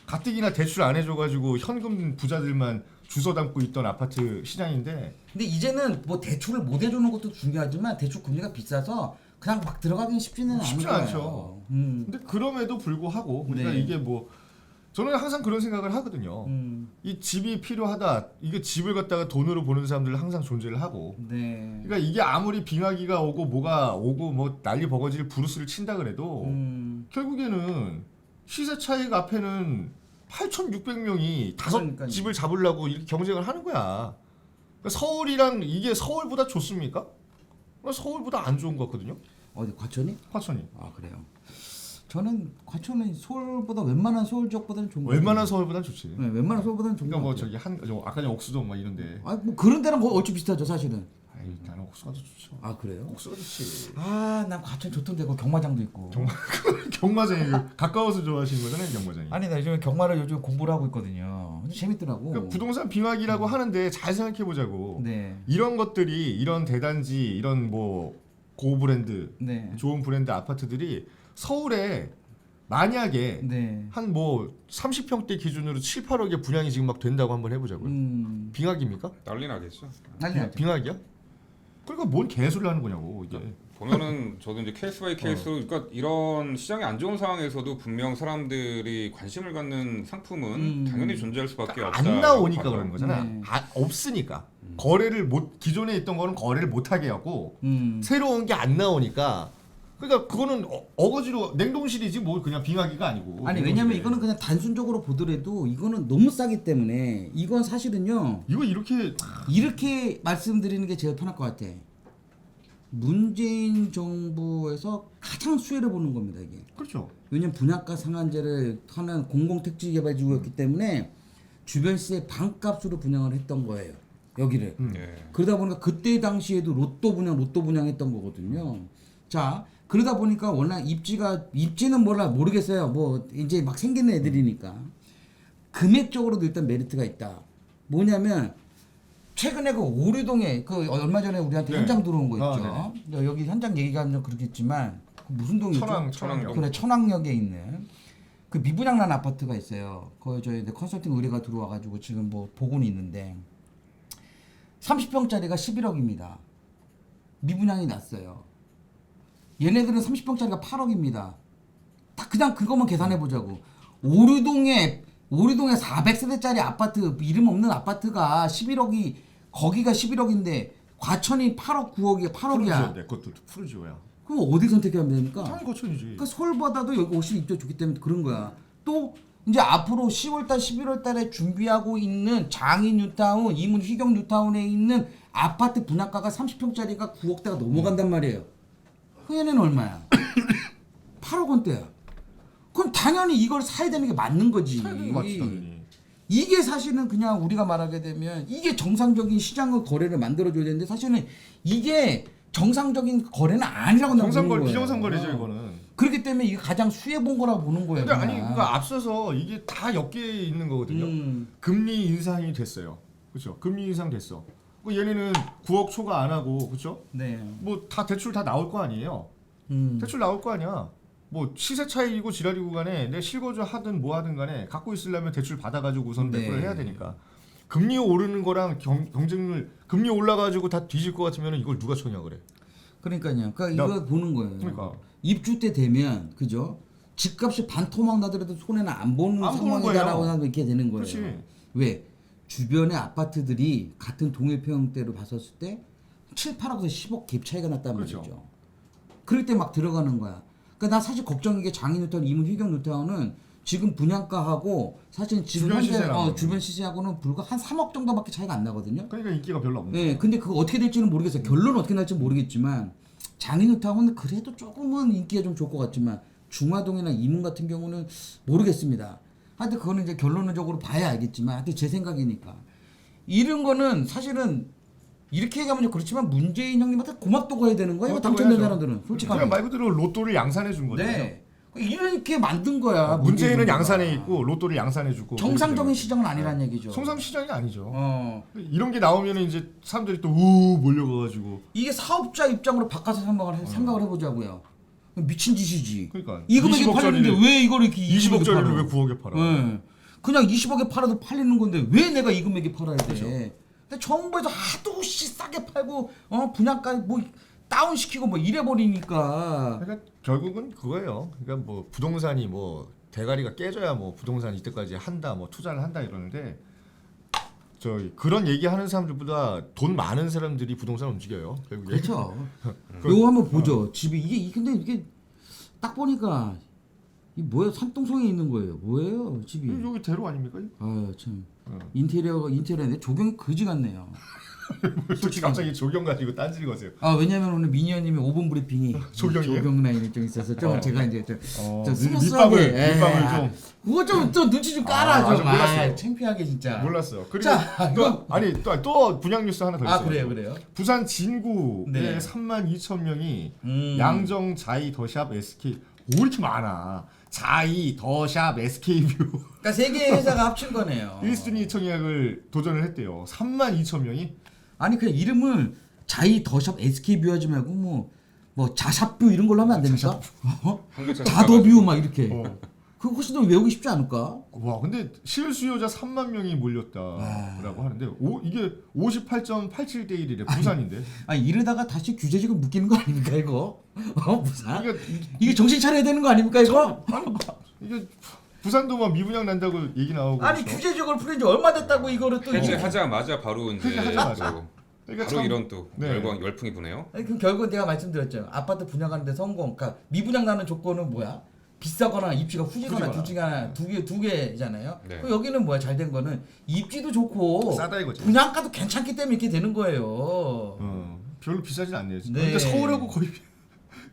가뜩이나 대출 안 해줘가지고 현금 부자들만 주워 담고 있던 아파트 시장인데 근데 이제는 뭐 대출을 못 해주는 것도 중요하지만 대출 금리가 비싸서 그냥 막 들어가긴 쉽지는 쉽지 않은 않죠. 거예요. 근데 그럼에도 불구하고 우리가 네. 이게 뭐 저는 항상 그런 생각을 하거든요. 이 집이 필요하다. 이게 집을 갖다가 돈으로 보는 사람들은 항상 존재를 하고. 네. 그러니까 이게 아무리 빙하기가 오고 뭐가 오고 뭐 난리 버거지를 부르스를 친다 그래도 결국에는 시세 차익 앞에는 8,600명이 다섯 그러니까요. 집을 잡으려고 이렇게 경쟁을 하는 거야. 그러니까 서울이랑 이게 서울보다 좋습니까? 서울보다 안 좋은 것 같거든요. 어디 과천이? 화천이. 아 그래요. 저는 과천은 서울보다 웬만한 서울 지역보다는 좋은 거 웬만한 서울보단 좋지. 네, 웬만한 서울보다는 좋은 그러니까 거 뭐 같아요. 저기 아까 전에 옥수동 막 이런데. 아뭐 그런 데랑 거의 얼추 비슷하죠 사실은. 아이 나는 옥수가 더 좋죠. 아 그래요? 옥수가 좋지. 아난 과천 좋던데 그 경마장도 있고. 경마장이 가까워서 좋아하시는 거잖아요, 경마장이. 아니 나 요즘 경마를 요즘 공부를 하고 있거든요. 근데 재밌더라고. 그러니까 부동산 빙하기라고 하는데 잘 생각해 보자고. 네. 이런 것들이 이런 대단지 이런 뭐 고브랜드 네. 좋은 브랜드 아파트들이 서울에 만약에 네. 한 뭐 30평대 기준으로 7, 8억에 분양이 지금 막 된다고 한번 해보자고요. 빙하기입니까? 난리 나겠죠. 난리 났죠. 빙하기야? 그러니까 뭔 개소리를 하는 거냐고 이게. 보면은 저도 이제 케이스 바이 케이스로 그러니까 이런 시장이 안 좋은 상황에서도 분명 사람들이 관심을 갖는 상품은 당연히 존재할 수밖에 없다. 안 나오니까 그런 거잖아. 네. 없으니까 거래를 못 기존에 있던 거는 거래를 못 하게 하고 새로운 게 안 나오니까. 그러니까 그거는 어거지로 냉동실이지 뭐 그냥 빙하기가 아니고. 아니 왜냐면 이거는 그냥 단순적으로 보더라도 이거는 너무 싸기 때문에 이건 사실은요 이거 이렇게 말씀드리는 게 제일 편할 것 같아. 문재인 정부에서 가장 수혜를 보는 겁니다 이게. 그렇죠. 왜냐면 분양가 상한제를 하는 공공택지개발지구였기 때문에 주변시의 반값으로 분양을 했던 거예요 여기를. 예. 그러다 보니까 그때 당시에도 로또 분양했던 거거든요. 자 그러다 보니까 워낙 입지는 몰라 모르겠어요. 뭐 이제 막 생기는 애들이니까 금액적으로도 일단 메리트가 있다. 뭐냐면 최근에 그 오류동에 그 얼마 전에 우리한테 네. 현장 들어온 거 있죠. 아, 여기 현장 얘기가 좀 그렇겠지만 그 무슨 동이죠? 천왕역. 그래 천왕역에 있는 그 미분양난 아파트가 있어요. 거기 저희 컨설팅 의뢰가 들어와가지고 지금 뭐 보고는 있는데 30평짜리가 11억입니다. 미분양이 났어요. 얘네들은 30평짜리가 8억입니다. 딱 그냥 그것만 계산해 보자고. 오류동에 400세대짜리 아파트 이름 없는 아파트가 11억이 거기가 11억인데 과천이 8억 9억이야 8억이야. 그것도 푸르지오야. 그럼 어디 선택하면 됩니까? 당연히 과천이지. 그러니까 서울보다도 여기 오실 입주 좋기 때문에 그런 거야. 또 이제 앞으로 10월달 11월달에 준비하고 있는 장인 뉴타운, 이문 휘경 뉴타운에 있는 아파트 분양가가 30평짜리가 9억대가 넘어간단 말이에요. 그 얘네는 얼마야? 8억 원대야. 그럼 당연히 이걸 사야 되는 게 맞는 거지. 맞지 당연히. 이게 사실은 그냥 우리가 말하게 되면 이게 정상적인 시장의 거래를 만들어줘야 되는데 사실은 이게 정상적인 거래는 아니라고 나는 보는 거예요. 비정상거래죠 이거는. 그렇기 때문에 이게 가장 수혜본 거라고 보는 거예요. 근데 아니 그냥. 그러니까 앞서서 이게 다 엮여 있는 거거든요. 금리 인상이 됐어요. 그렇죠? 금리 인상 됐어. 그 얘네는 9억 초과 안 하고 그렇죠? 네. 뭐 다 대출 다 나올 거 아니에요. 대출 나올 거 아니야. 뭐 시세 차익이고 지랄이고 간에 내 실거주 하든 뭐 하든 간에 갖고 있으려면 대출 받아가지고 우선 네. 매표를 해야 되니까. 금리 오르는 거랑 경쟁률 금리 올라가지고 다 뒤질 것 같으면 이걸 누가 쳐냐 그래. 그러니까요. 그러니까 이거 보는 거예요. 그러니까. 입주 때 되면 그죠? 집값이 반토막 나더라도 손해는 안 보는 안 보는 상황이다라고 거예요. 하면 이렇게 되는 거예요. 그렇지. 왜? 주변의 아파트들이 같은 동일평대로 봤었을 때 7, 8억에서 10억 갭 차이가 났단 그렇죠. 말이죠. 그럴 때 막 들어가는 거야. 그러니까 나 사실 걱정인 게 장인 뉴타운, 이문 휘경 뉴타운은 지금 분양가하고 사실 지금 주변 현재 시세랑. 주변 시세하고는 불과 한 3억 정도밖에 차이가 안 나거든요. 그러니까 인기가 별로 없는. 네, 근데 그거 어떻게 될지는 모르겠어요. 결론은 어떻게 날지 모르겠지만 장인 뉴타운은 그래도 조금은 인기가 좀 좋을 것 같지만 중화동이나 이문 같은 경우는 모르겠습니다. 하여튼 그거는 이제 결론적으로 봐야 알겠지만 하여튼 제 생각이니까 이런 거는 사실은 이렇게 얘기하면 그렇지만 문재인 형님한테 고맙다고 해야 되는 거예요. 고맙다고 당첨된 해야죠. 사람들은 솔직하게. 그냥 말 그대로 로또를 양산해 준 거죠. 네. 이렇게 만든 거야. 문재인은 정부가. 양산해 있고 로또를 양산해 주고. 정상적인 시장은 아니란 얘기죠. 정상 시장이 아니죠. 어. 이런 게 나오면 이제 사람들이 또 우 몰려가가지고. 이게 사업자 입장으로 바꿔서 생각을 해보자고요. 미친 짓이지. 그러니까 이 금액에 20억짜리를 팔리는데 왜 이걸 이렇게 20억짜리를 왜 9억에 팔아? 네. 그냥 20억에 팔아도 팔리는 건데 왜 내가 이 금액에 팔아야 돼? 근데 정부에서 하도 싸게 팔고 분양가 뭐 다운 시키고 뭐 이래 버리니까. 그러니까 결국은 그거예요. 그러니까 뭐 부동산이 뭐 대가리가 깨져야 뭐 부동산 이때까지 한다, 뭐 투자를 한다 이러는데 그런 얘기하는 사람들보다 돈 많은 사람들이 부동산 움직여요. 결국에. 그렇죠. 요거 한번 보죠. 집이 이게 근데 이게 딱 보니까 이 뭐야 산동성에 있는 거예요. 뭐예요 집이? 여기 대로 아닙니까? 참 어. 인테리어인데 조경이 거지 같네요. 솔직히 갑자기 조경 가지고 딴지를 거세요. 왜냐면 오늘 미니언님이 5분 브리핑이 조경이에요? 조경 라인이 좀 있어서 좀 제가 이제 좀 밑밥을 스무스하게 좀 그거 좀 눈치 좀 깔아 아직 좀. 몰랐어요. 창피하게 진짜. 몰랐어요. 그리고 자, 또 아니 또 분양 뉴스 하나 더 있어요. 그래요. 부산 진구에 네. 32,000명이 양정 자이 더샵 SK 왜 이렇게 많아? 자이 더샵 SK뷰 그러니까 세 개의 회사가 합친 거네요. 1순위 청약을 도전을 했대요. 32,000명이 아니 그냥 이름을 자이 더샵 SK뷰 하지 말고 뭐 자샵뷰 이런 걸로 하면 안 됩니까? 한글자 다더뷰 막 이렇게. 어. 그거 훨씬 더 외우기 쉽지 않을까? 와 근데 실수요자 3만 명이 몰렸다라고 하는데 이게 58.87대 1이래 부산인데. 아니 이러다가 다시 규제직을 묶이는 거 아닙니까 이거? 부산? 그러니까 이게 정신 차려야 되는 거 아닙니까 이거? 이게 부산도 막 미분양 난다고 얘기 나오고. 아니 그렇죠? 규제직을 풀린 지 얼마 됐다고 이거를 또 해제하자마자 바로 이제 해제하자마자. 또 그러니까 바로 참- 이런 또 네. 열풍이 부네요. 아니, 그럼 결국은 내가 말씀드렸죠. 아파트 분양하는데 성공. 그러니까 미분양 나는 조건은 뭐야? 비싸거나 입지가 후지거나 둘 중에 하나 두 개잖아요. 네. 그럼 여기는 뭐야? 잘 된 거는 입지도 좋고 싸다 이거지. 분양가도 괜찮기 때문에 이렇게 되는 거예요. 별로 비싸진 않네요. 네. 근데 서울하고 거의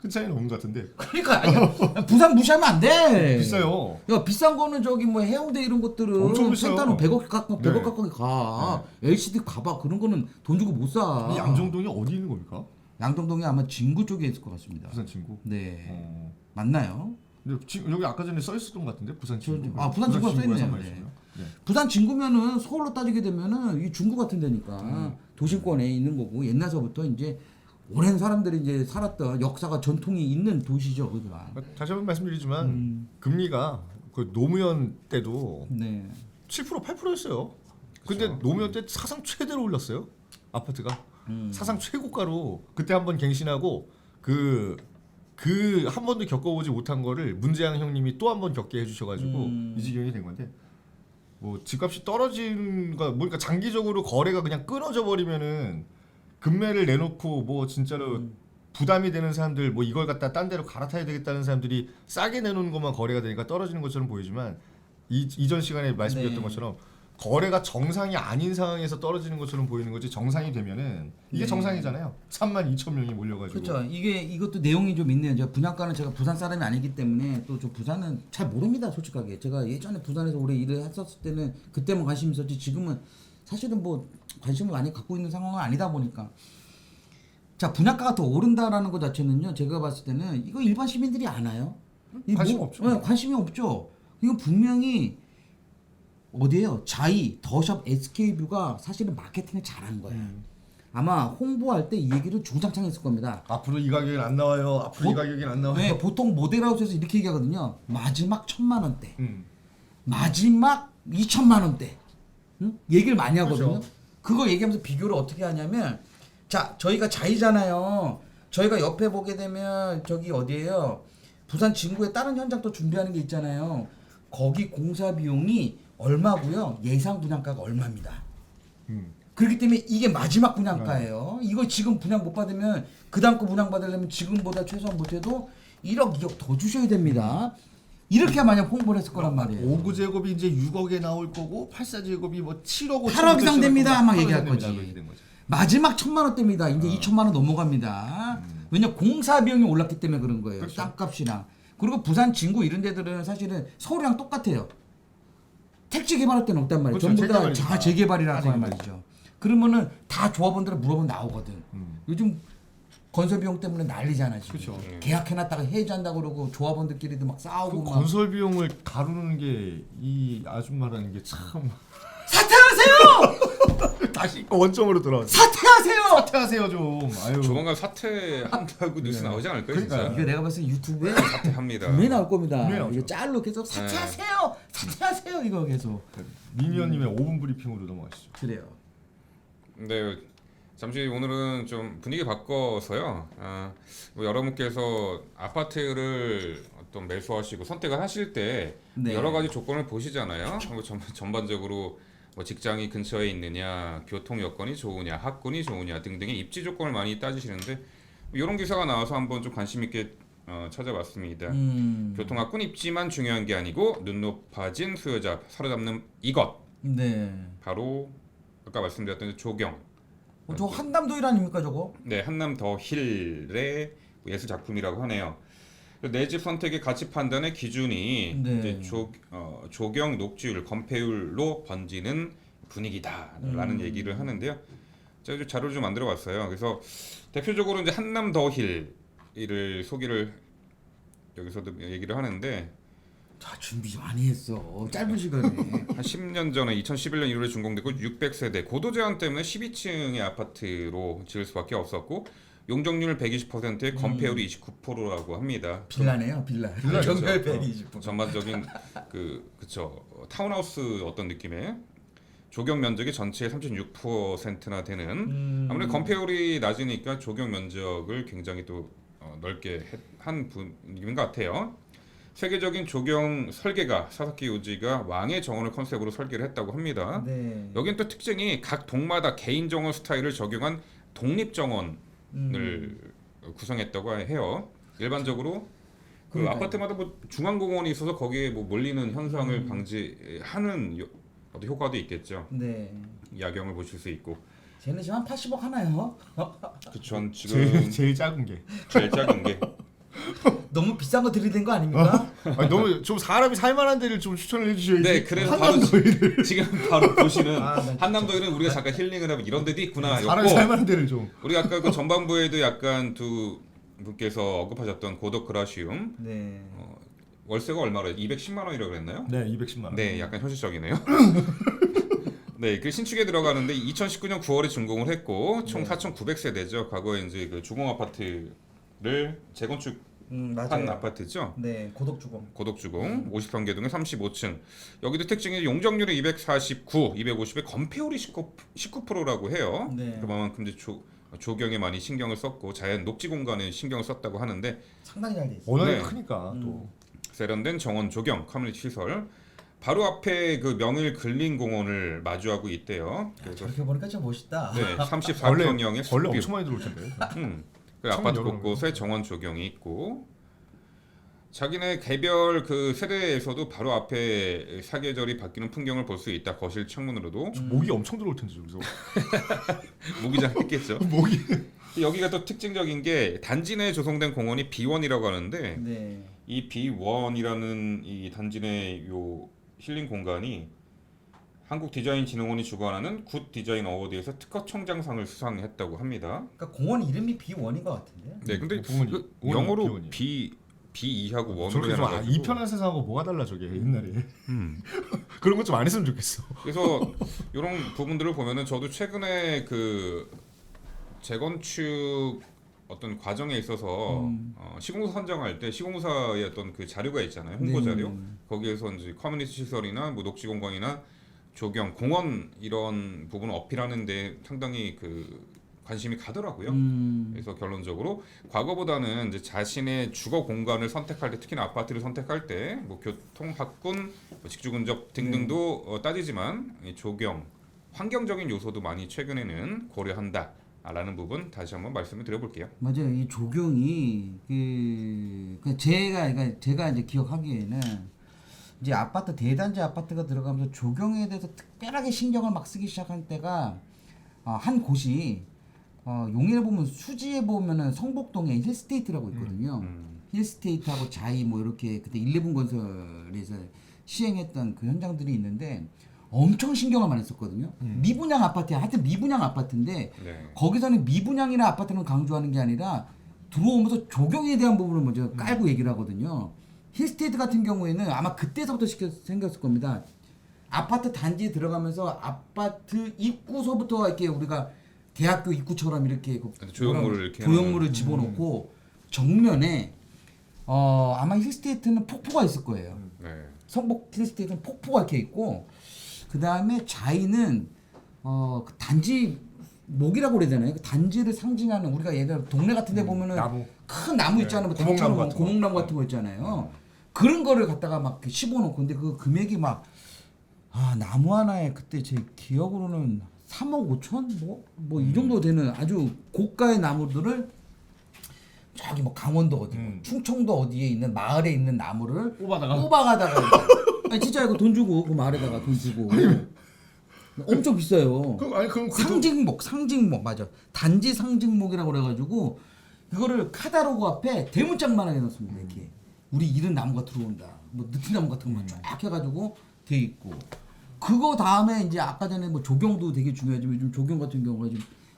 큰 차이는 없는 것 같은데. 그러니까 아니, 부산 무시하면 안 돼. 비싸요. 야 비싼 거는 저기 뭐 해운대 이런 것들은 엄청 비싸요. 펜타는 100억 가까이 네. 100억 가까이 가. LCD 가봐 그런 거는 돈 주고 못 사. 이 양정동이 어디 있는 겁니까? 양동동이 아마 진구 쪽에 있을 것 같습니다. 부산 친구. 네. 맞나요? 근데 지금 여기 아까 전에 써 있었던 것 같은데 부산 친구. 부산 친구가 써 있네요. 친구에서 네. 말씀이요? 네. 부산 진구면은 서울로 따지게 되면은 이 중구 같은 데니까 도심권에 있는 거고 옛날서부터 이제 오랜 사람들이 이제 살았던 역사가 전통이 있는 도시죠, 그가. 다시 한번 말씀드리지만 금리가 그 노무현 때도 네. 7% 8%였어요. 근데 노무현 때 사상 최대로 올랐어요. 아파트가 사상 최고가로 그때 한번 갱신하고 그 한 번도 겪어보지 못한 거를 문재양 형님이 또 한 번 겪게 해주셔가지고 이 지경이 된 건데 뭐 집값이 떨어진 거 그러니까 장기적으로 거래가 그냥 끊어져 버리면은 금매를 내놓고 뭐 진짜로 부담이 되는 사람들 뭐 이걸 갖다 딴 데로 갈아타야 되겠다는 사람들이 싸게 내놓는 것만 거래가 되니까 떨어지는 것처럼 보이지만 이전 시간에 말씀드렸던 네. 것처럼 거래가 정상이 아닌 상황에서 떨어지는 것처럼 보이는 거지 정상이 되면은 이게 네. 정상이잖아요. 32,000명이 몰려가지고. 그렇죠. 이것도 내용이 좀 있네요. 제가 분양가는 제가 부산 사람이 아니기 때문에 또 저 부산은 잘 모릅니다, 솔직하게. 제가 예전에 부산에서 오래 일을 했었을 때는 그때만 관심 있었지 지금은 사실은 뭐 관심을 많이 갖고 있는 상황은 아니다 보니까. 자, 분양가가 더 오른다라는 것 자체는요. 제가 봤을 때는 이거 일반 시민들이 아나요? 관심 없죠. 네, 관심이 없죠. 이건 분명히 어디에요? 자이, 더샵, SK뷰가 사실은 마케팅을 잘하는 거예요. 아마 홍보할 때 이 얘기를 주구장창 했을 겁니다. 앞으로 이 가격엔 안 나와요. 앞으로 이 가격엔 안 나와요. 네, 보통 모델하우스에서 이렇게 얘기하거든요. 마지막 1,000만 원대, 음. 마지막 2,000만 원대. 응? 얘기를 많이 하거든요. 그렇죠. 그거 얘기하면서 비교를 어떻게 하냐면, 자, 저희가 자이잖아요. 저희가 옆에 보게 되면 저기 어디예요? 부산 진구에 다른 현장 또 준비하는 게 있잖아요. 거기 공사 비용이 얼마고요? 예상 분양가가 얼마입니다. 그렇기 때문에 이게 마지막 분양가예요. 이거 지금 분양 못 받으면 그 다음 거 분양 받으려면 지금보다 최소한 못해도 1억, 2억 더 주셔야 됩니다. 이렇게 만약 홍보를 했을 거란 말이에요. 5구 제곱이 이제 6억에 나올 거고 84 제곱이 뭐 7억 5천 8억 이상 됩니다. 막 8억 얘기할 이상 됩니다. 거지. 그렇게 된 거지. 마지막 1,000만 원대입니다. 이제 2,000만 원 넘어갑니다. 왜냐 공사 비용이 올랐기 때문에 그런 거예요. 그렇죠. 땅값이랑. 그리고 부산 진구 이런 데들은 사실은 서울이랑 똑같아요. 택지 개발할 때는 없단 말이에요. 그렇죠. 전부 다 재개발이니까. 재개발이라고 하는 재개발. 말이죠. 그러면은 다 조합원들은 물어보면 나오거든. 요즘 건설 비용 때문에 난리잖아 지금. 그렇죠. 계약해놨다가 해지한다고 그러고 조합원들끼리도 막 싸우고 그 막. 건설 비용을 가르는 게 이 아줌마라는 게 참 사퇴하세요! 다시 원점으로 돌아왔어. 사퇴하세요! 사퇴하세요 좀. 아유. 조만간 사퇴한다고 뉴스 나오지 않을까요? 그러니까요. 진짜? 이거 내가 봤을 때 유튜브에 사퇴합니다. 분명히 나올 겁니다. 분명히 나오죠. 이거 짤로 계속 사퇴하세요! 사퇴하세요! 이거 계속. 미니언님의 5분 브리핑으로 넘어가시죠. 그래요. 네, 잠시 오늘은 좀 분위기 바꿔서요. 뭐 여러분께서 아파트를 어떤 매수하시고 선택을 하실 때 네. 여러 가지 조건을 보시잖아요. 뭐 전반적으로 뭐 직장이 근처에 있느냐, 교통 여건이 좋으냐, 학군이 좋으냐 등등의 입지 조건을 많이 따지시는데 이런 기사가 나와서 한번 좀 관심 있게 찾아봤습니다. 음. 교통학군 입지만 중요한 게 아니고 눈 높아진 수요자 사로잡는 이것 네. 바로 아까 말씀드렸던 조경. 저 한남도일 아닙니까 저거? 네, 한남 더 힐의 예술 작품이라고 하네요. 내 집 선택의 가치 판단의 기준이 네. 이제 조경 녹지율, 건폐율로 번지는 분위기다라는 얘기를 하는데요. 제가 좀 자료를 좀 만들어봤어요. 그래서 대표적으로 이제 한남 더 힐을 소개를 여기서도 얘기를 하는데 자 준비 많이 했어. 짧은 시간에. 한 10년 전에 2011년 1월에 준공됐고 600세대 고도 제한 때문에 12층의 아파트로 지을 수밖에 없었고 용적률 120%에 건폐율이 29%라고 합니다. 빌라네요, 빌라. 빌라죠. 정말 120%. 전반적인 그쵸 타운하우스 어떤 느낌의 조경 면적이 전체의 36%나 되는 아무래도 건폐율이 낮으니까 조경 면적을 굉장히 또 넓게 한 분인 것 같아요. 세계적인 조경 설계가 사사키 요지가 왕의 정원을 컨셉으로 설계를 했다고 합니다. 네. 여긴 또 특징이 각 동마다 개인 정원 스타일을 적용한 독립 정원을 구성했다고 해요. 일반적으로 그 그러니까요. 아파트마다 뭐 중앙 공원이 있어서 거기에 뭐 몰리는 현상을 방지하는 어떤 효과도 있겠죠. 네. 야경을 보실 수 있고. 쟤네 지금 한 80억 하나요? 그전 지금 제일 작은 게. 제일 작은 게 너무 비싼 거 들이댄 거 아닙니까? 아니, 너무 좀 사람이 살만한 데를 좀 추천을 해주셔야지. 네, 그래서 바로 한남도일을. 지금 바로 보시는 아, 나 진짜. 한남도일은 우리가 잠깐 힐링을 하면 이런 데도 있구나. 사람이 였고 살만한 데를 좀. 우리 아까 그 전반부에도 약간 두 분께서 언급하셨던 고덕 그라시움 네. 월세가 얼마로 210만 원이라고 그랬나요? 네, 210만 원. 네, 약간 현실적이네요. 네, 그 신축에 들어가는데 2019년 9월에 준공을 했고 총 네. 4,900세대죠. 과거에 이제 그 주공 아파트를 재건축한 맞아요. 아파트죠. 네, 고독주공. 고덕주공 50평개동에 35층. 여기도 특징이 용적률이 249, 250에 건폐율이 19%라고 해요. 네. 그만큼 이제 조경에 많이 신경을 썼고 자연 녹지 공간에 신경을 썼다고 하는데 상당히 잘 돼 있어. 워낙에 네. 크니까 또. 세련된 정원 조경 커뮤니티 시설. 바로 앞에 그 명일 근린공원을 마주하고 있대요. 그래서 저렇게 보니까 진짜 멋있다. 네, 벌레 34평형의 벌레 숲뷰. 엄청 많이 들어올 텐데. 그 창문 아파트 열어놓으면. 곳곳에 정원 조경이 있고 자기네 개별 그 세대에서도 바로 앞에 사계절이 바뀌는 풍경을 볼 수 있다. 거실 창문으로도 모기 엄청 들어올 텐데 저기서. 모기장 했겠죠. 모기. 여기가 또 특징적인 게 단지 내에 조성된 공원이 B1이라고 하는데 네. 이 B1이라는 이 단지 내 요 힐링 공간이 한국디자인진흥원이 주관하는 굿 디자인 어워드에서 특허 청장상을 수상했다고 합니다. 그러니까 공원 이름이 B1인 것 같은데. 네, 근데 공원이- 그 공원이 영어로 B1이에요. B2하고 1으로 저렇게 좀 해놔가지고 이 편한 세상하고 뭐가 달라 저게 옛날에. 그런 것 좀 안 했으면 좋겠어. 그래서 이런 부분들을 보면은 저도 최근에 그 재건축 어떤 과정에 있어서 시공사 선정할 때 시공사의 어떤 그 자료가 있잖아요. 홍보 네. 자료. 거기에서 이제 커뮤니티 시설이나 뭐 녹지 공간이나 조경, 공원 이런 부분을 어필하는데 상당히 그 관심이 가더라고요. 그래서 결론적으로 과거보다는 이제 자신의 주거 공간을 선택할 때, 특히나 아파트를 선택할 때, 뭐 교통, 학군, 뭐 직주 근접 등등도 따지지만 이 조경, 환경적인 요소도 많이 최근에는 고려한다라는 부분 다시 한번 말씀을 드려볼게요. 맞아요. 이 조경이 그러니까 제가 이제 기억하기에는 이제 아파트 대단지 아파트가 들어가면서 조경에 대해서 특별하게 신경을 막 쓰기 시작한 때가 한 곳이 용인에 보면 수지에 보면은 성복동에 힐스테이트라고 있거든요. 힐스테이트하고 자이 뭐 이렇게 그때 11 건설에서 시행했던 그 현장들이 있는데 엄청 신경을 많이 썼거든요. 미분양 아파트야. 하여튼 미분양 아파트인데 네. 거기서는 미분양이나 아파트는 강조하는 게 아니라 들어오면서 조경에 대한 부분을 먼저 깔고 얘기를 하거든요. 힐스테이트 같은 경우에는 아마 그때서부터 생겼을 겁니다. 아파트 단지에 들어가면서 아파트 입구서부터 이렇게 우리가 대학교 입구처럼 이렇게 조형물을 이렇게 조형물을 집어넣고 정면에 아마 힐스테이트는 폭포가 있을 거예요. 네. 성복 힐스테이트는 폭포가 이렇게 있고 그 다음에 자이는 그 단지 목이라고 그래야 되나요? 그 단지를 상징하는 우리가 예를 동네 같은데 보면은 나무. 큰 나무 있잖아요. 뭐 고목나무 당처럼 같은 거. 고목나무 같은 거 있잖아요. 그런 거를 갖다가 막 이렇게 씹어놓고 근데 그 금액이 막 나무 하나에 그때 제 기억으로는 3억 5천 뭐 이 정도 되는 아주 고가의 나무들을 저기 뭐 강원도 어디, 충청도 어디에 있는 마을에 있는 나무를 뽑아다가 뽑아가다가 아니 진짜 이거 돈 주고 그 마을에다가 돈 주고 엄청 비싸요. 그럼 상징목 맞아. 단지 상징목이라고 그래가지고 그거를 카다로그 앞에 대문짝만하게 넣습니다. 이렇게 우리 이런 나무가 들어온다. 뭐 느티나무 같은 것만 쫙 해가지고 돼 있고 그거 다음에 이제 아까 전에 뭐 조경도 되게 중요하지만 요즘 조경 같은 경우가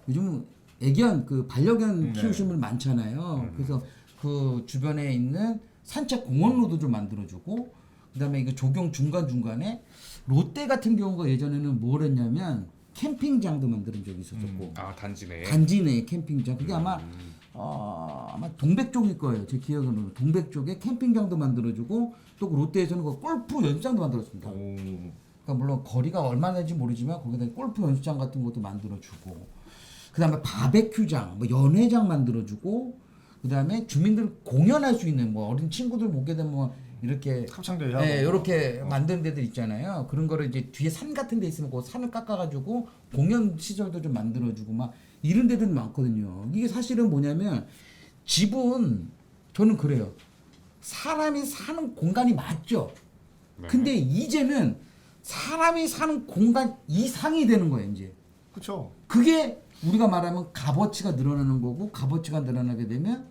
요즘 애견 그 반려견 키우시는 분 많잖아요. 그래서 그 주변에 있는 산책 공원로도 좀 만들어주고 그다음에 이거 조경 중간 중간에 롯데 같은 경우가 예전에는 뭘 했냐면 캠핑장도 만드는 적이 있었고 아 단지 내. 단지 내 캠핑장 그게 아마 동백 쪽일 거예요. 제 기억으로는 동백 쪽에 캠핑장도 만들어주고 또 그 롯데에서는 그 골프 연습장도 만들었습니다. 그러니까 물론 거리가 얼마나 될지 모르지만 거기다 골프 연습장 같은 것도 만들어주고 그다음에 바베큐장, 뭐 연회장 만들어주고 그다음에 주민들 공연할 수 있는 뭐 어린 친구들 보게 되면 뭐 이렇게 합창대회 하고 이렇게 만드는 데들 있잖아요. 그런 거를 이제 뒤에 산 같은 데 있으면 그 산을 깎아가지고 공연 시설도 좀 만들어주고 막 이런 데들 많거든요. 이게 사실은 뭐냐면 집은 저는 그래요. 사람이 사는 공간이 맞죠. 네. 근데 이제는 사람이 사는 공간 이상이 되는 거예요. 이제 그렇죠. 그게 우리가 말하면 값어치가 늘어나는 거고 값어치가 늘어나게 되면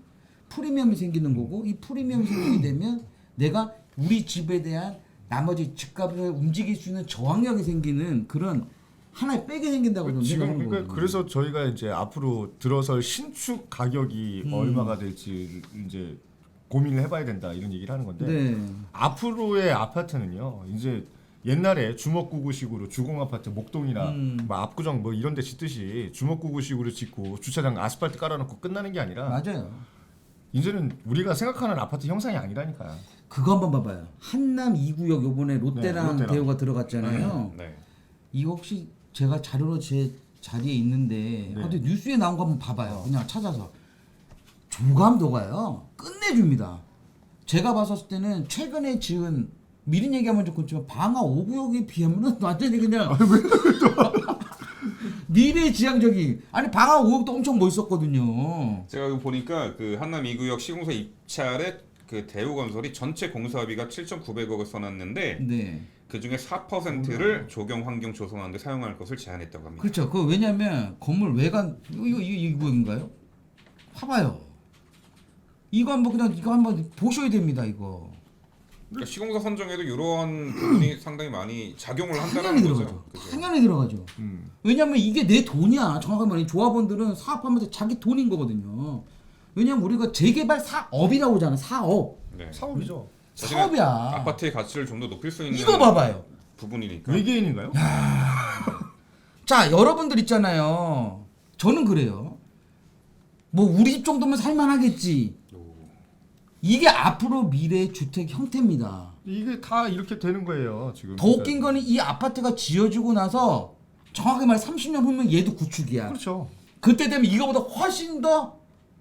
프리미엄이 생기는 거고 이 프리미엄이 생기게 되면 내가 우리 집에 대한 나머지 집값을 움직일 수 있는 저항력이 생기는 그런 하나의 백이 생긴다고 저는 지금 생각하는 그러니까 거거든요. 그래서 저희가 이제 앞으로 들어설 신축 가격이 얼마가 될지 이제 고민을 해봐야 된다 이런 얘기를 하는 건데 네. 앞으로의 아파트는요 이제 옛날에 주먹구구식으로 주공 아파트 목동이나 뭐 압구정 뭐 이런 데 짓듯이 주먹구구식으로 짓고 주차장 아스팔트 깔아놓고 끝나는 게 아니라 맞아요. 이제는 우리가 생각하는 아파트 형상이 아니라니까요. 그거 한번 봐봐요. 한남 2구역 요번에 롯데랑 롯데랑. 대우가 들어갔잖아요. 네. 이거 혹시 제가 자료로 제 자리에 있는데 네. 어디 뉴스에 나온 거 한번 봐봐요. 그냥 찾아서 조감도가요 끝내줍니다. 제가 봤었을 때는 최근에 지은 미리 얘기하면 좀 그렇지만 방화 5구역에 비하면은 완전히 그냥 미래지향적인 아니 방화 5구역도 엄청 멋있었거든요. 제가 이거 보니까 그 한남 2구역 시공사 입찰에 그 대우건설이 전체 공사비가 7,900억을 써놨는데 네. 그 중에 4%를 조경 환경 조성하는 데 사용할 것을 제안했다고 합니다. 그렇죠. 그 왜냐면 건물 외관 이거 구역인가요? 봐봐요. 이거 한번 그냥 이거 한번 보셔야 됩니다. 이거. 그러니까 시공사 선정에도 이러한 부분이 상당히 많이 작용을 당연히 한다는 거죠. 들어가죠. 그죠? 당연히 들어가죠. 왜냐면 이게 내 돈이야. 정확하게 말하면 조합원들은 사업하면서 자기 돈인 거거든요. 왜냐면 우리가 재개발 사업이라고 하잖아. 사업. 네. 사업이죠. 자신의 사업이야. 아파트의 가치를 좀 더 높일 수 있는 이거 봐봐요. 부분이니까. 외계인인가요? 자, 여러분들 있잖아요. 저는 그래요. 뭐 우리 집 정도면 살만하겠지. 이게 앞으로 미래의 주택 형태입니다. 이게 다 이렇게 되는 거예요 지금. 더 웃긴 거는 이 아파트가 지어지고 나서 정확하게 말해 30년 후면 얘도 구축이야. 그렇죠. 그때 되면 이거보다 훨씬 더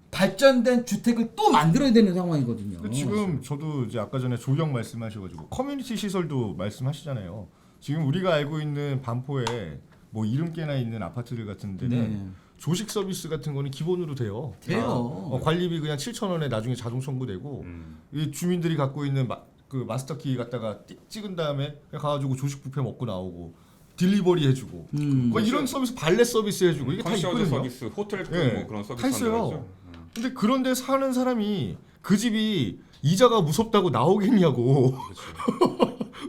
발전된 주택을 또 만들어야 되는 상황이거든요. 지금 저도 이제 아까 전에 조경 말씀하셔가지고 커뮤니티 시설도 말씀하시잖아요. 지금 우리가 알고 있는 반포에 뭐 이름께나 있는 아파트들 같은 데는 네. 조식 서비스 같은 거는 기본으로 돼요. 돼요. 관리비 그냥 7,000원에 나중에 자동 청구되고 이 주민들이 갖고 있는 그 마스터키 갖다가 찍은 다음에 그냥 가가지고 조식 뷔페 먹고 나오고 딜리버리 해주고 뭐 이런 서비스 발레 서비스 해주고 이게 다 컨시어즈 있거든요. 서비스, 호텔급 예, 뭐 그런 서비스 다 있어요. 한다고 하죠. 근데 그런데 사는 사람이 그 집이 이자가 무섭다고 나오겠냐고.